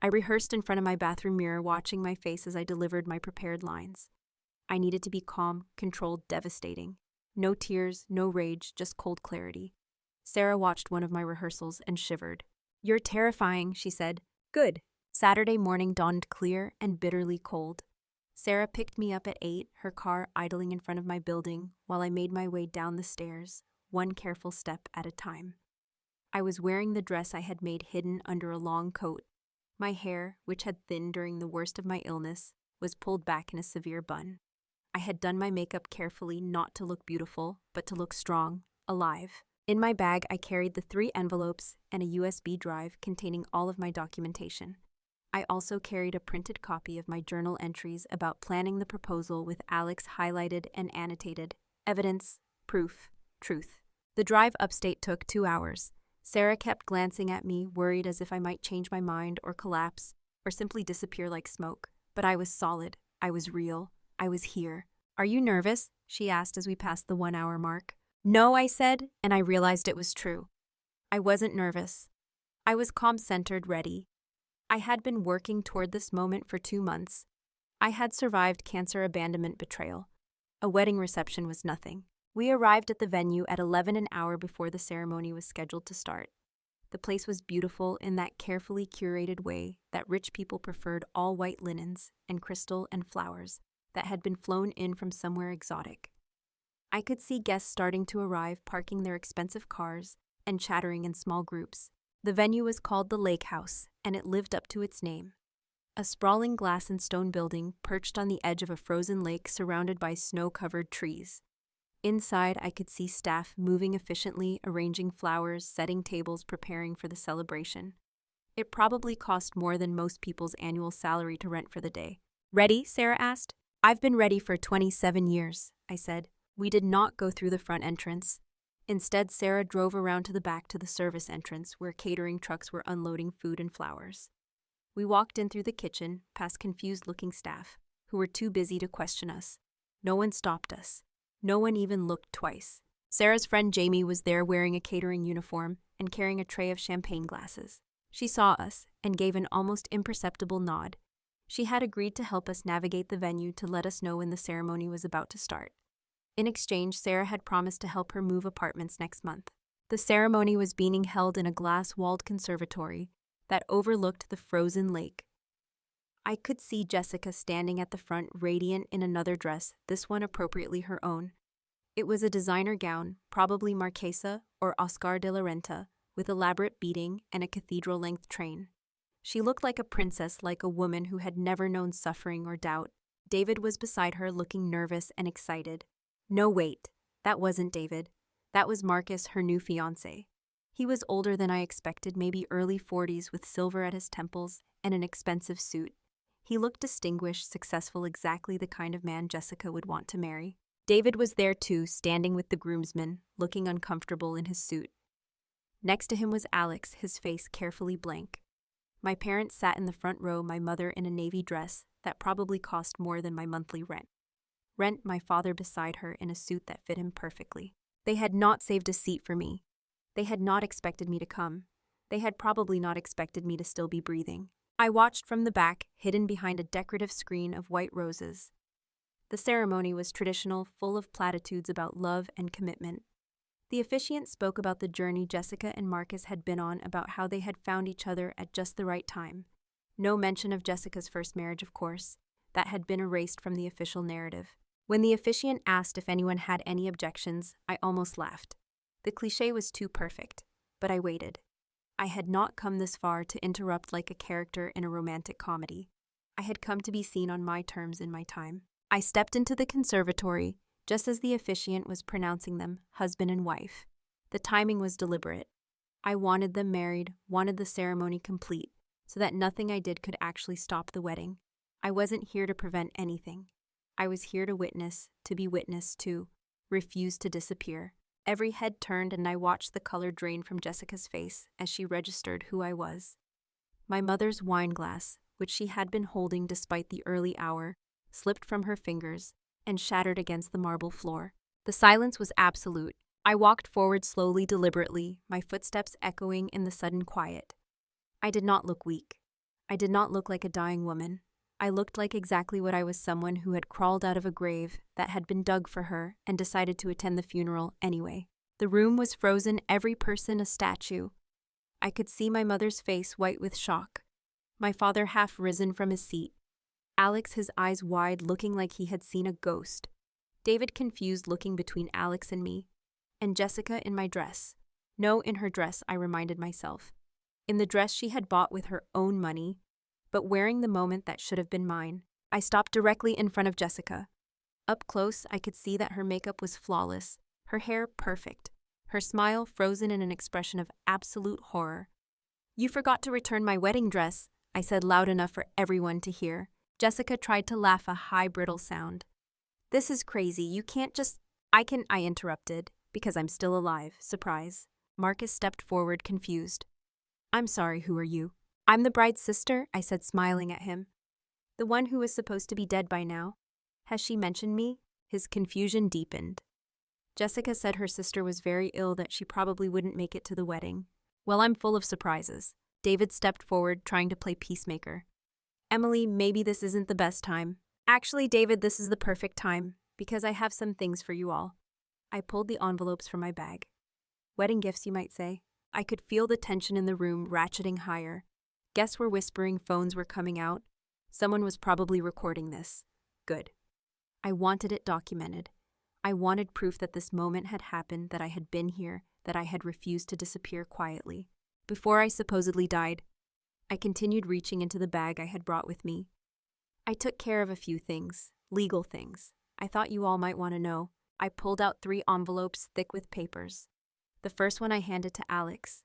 I rehearsed in front of my bathroom mirror, watching my face as I delivered my prepared lines. I needed to be calm, controlled, devastating. No tears, no rage, just cold clarity. Sarah watched one of my rehearsals and shivered. "You're terrifying," she said. "Good." Saturday morning dawned clear and bitterly cold. Sarah picked me up at 8, her car idling in front of my building, while I made my way down the stairs, one careful step at a time. I was wearing the dress I had made hidden under a long coat. My hair, which had thinned during the worst of my illness, was pulled back in a severe bun. I had done my makeup carefully, not to look beautiful, but to look strong, alive. In my bag, I carried the 3 envelopes and a USB drive containing all of my documentation. I also carried a printed copy of my journal entries about planning the proposal with Alex highlighted and annotated. Evidence, proof, truth. The drive upstate took 2 hours. Sarah kept glancing at me, worried as if I might change my mind or collapse or simply disappear like smoke. But I was solid. I was real. I was here. "Are you nervous?" she asked as we passed the 1-hour mark. "No," I said, and I realized it was true. I wasn't nervous. I was calm-centered, ready. I had been working toward this moment for 2 months. I had survived cancer, abandonment, betrayal. A wedding reception was nothing. We arrived at the venue at 11, an hour before the ceremony was scheduled to start. The place was beautiful in that carefully curated way that rich people preferred, all white linens and crystal and flowers that had been flown in from somewhere exotic. I could see guests starting to arrive, parking their expensive cars and chattering in small groups. The venue was called the Lake House, and it lived up to its name. A sprawling glass and stone building perched on the edge of a frozen lake surrounded by snow-covered trees. Inside, I could see staff moving efficiently, arranging flowers, setting tables, preparing for the celebration. It probably cost more than most people's annual salary to rent for the day. "Ready?" Sarah asked. "I've been ready for 27 years, I said. We did not go through the front entrance. Instead, Sarah drove around to the back to the service entrance, where catering trucks were unloading food and flowers. We walked in through the kitchen, past confused-looking staff, who were too busy to question us. No one stopped us. No one even looked twice. Sarah's friend Jamie was there, wearing a catering uniform and carrying a tray of champagne glasses. She saw us and gave an almost imperceptible nod. She had agreed to help us navigate the venue, to let us know when the ceremony was about to start. In exchange, Sarah had promised to help her move apartments next month. The ceremony was being held in a glass-walled conservatory that overlooked the frozen lake. I could see Jessica standing at the front, radiant in another dress, this one appropriately her own. It was a designer gown, probably Marchesa or Oscar de la Renta, with elaborate beading and a cathedral-length train. She looked like a princess, like a woman who had never known suffering or doubt. David was beside her, looking nervous and excited. No, wait, that wasn't David. That was Marcus, her new fiancé. He was older than I expected, maybe early 40s, with silver at his temples and an expensive suit. He looked distinguished, successful, exactly the kind of man Jessica would want to marry. David was there too, standing with the groomsmen, looking uncomfortable in his suit. Next to him was Alex, his face carefully blank. My parents sat in the front row, my mother in a navy dress that probably cost more than my monthly rent. My father beside her in a suit that fit him perfectly. They had not saved a seat for me. They had not expected me to come. They had probably not expected me to still be breathing. I watched from the back, hidden behind a decorative screen of white roses. The ceremony was traditional, full of platitudes about love and commitment. The officiant spoke about the journey Jessica and Marcus had been on, about how they had found each other at just the right time. No mention of Jessica's first marriage, of course. That had been erased from the official narrative. When the officiant asked if anyone had any objections, I almost laughed. The cliché was too perfect, but I waited. I had not come this far to interrupt like a character in a romantic comedy. I had come to be seen on my terms in my time. I stepped into the conservatory just as the officiant was pronouncing them husband and wife. The timing was deliberate. I wanted them married, wanted the ceremony complete, so that nothing I did could actually stop the wedding. I wasn't here to prevent anything. I was here to witness, to be witnessed to, refuse to disappear. Every head turned and I watched the color drain from Jessica's face as she registered who I was. My mother's wine glass, which she had been holding despite the early hour, slipped from her fingers and shattered against the marble floor. The silence was absolute. I walked forward slowly, deliberately, my footsteps echoing in the sudden quiet. I did not look weak. I did not look like a dying woman. I looked like exactly what I was, someone who had crawled out of a grave that had been dug for her and decided to attend the funeral anyway. The room was frozen, every person a statue. I could see my mother's face white with shock. My father half risen from his seat. Alex, his eyes wide, looking like he had seen a ghost. David, confused, looking between Alex and me. And Jessica in my dress. No, in her dress, I reminded myself. In the dress she had bought with her own money, but wearing the moment that should have been mine. I stopped directly in front of Jessica. Up close, I could see that her makeup was flawless, her hair perfect, her smile frozen in an expression of absolute horror. "You forgot to return my wedding dress," I said loud enough for everyone to hear. Jessica tried to laugh, a high, brittle sound. "This is crazy. You can't just—" I interrupted, because I'm still alive. Surprise. Marcus stepped forward, confused. "I'm sorry, who are you?" "I'm the bride's sister," I said, smiling at him. "The one who was supposed to be dead by now. Has she mentioned me?" His confusion deepened. "Jessica said her sister was very ill, that she probably wouldn't make it to the wedding." "Well, I'm full of surprises." David stepped forward, trying to play peacemaker. "Emily, maybe this isn't the best time." "Actually, David, this is the perfect time, because I have some things for you all." I pulled the envelopes from my bag. Wedding gifts, you might say. I could feel the tension in the room ratcheting higher. Guests were whispering, phones were coming out. Someone was probably recording this. Good. I wanted it documented. I wanted proof that this moment had happened, that I had been here, that I had refused to disappear quietly. Before I supposedly died, I continued reaching into the bag I had brought with me. I took care of a few things, legal things. I thought you all might want to know. I pulled out 3 envelopes thick with papers. The first one I handed to Alex.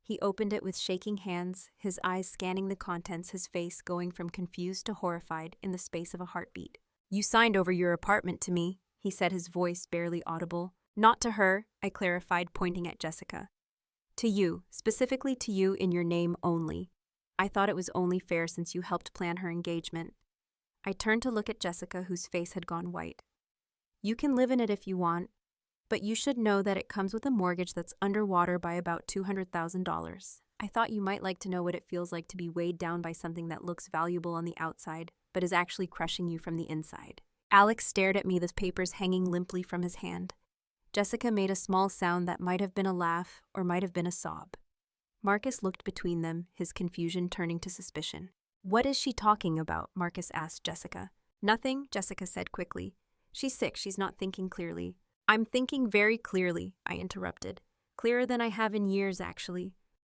He opened it with shaking hands, his eyes scanning the contents, his face going from confused to horrified in the space of a heartbeat. "You signed over your apartment to me," he said, his voice barely audible. "Not to her," I clarified, pointing at Jessica. "To you, specifically to you, in your name only. I thought it was only fair since you helped plan her engagement." I turned to look at Jessica, whose face had gone white. "You can live in it if you want, but you should know that it comes with a mortgage that's underwater by about $200,000. I thought you might like to know what it feels like to be weighed down by something that looks valuable on the outside, but is actually crushing you from the inside." Alex stared at me, the papers hanging limply from his hand. Jessica made a small sound that might have been a laugh or might have been a sob. Marcus looked between them, his confusion turning to suspicion. What is she talking about? Marcus asked Jessica. Nothing, Jessica said quickly. She's sick, she's not thinking clearly. I'm thinking very clearly, I interrupted. Clearer than I have in years, actually.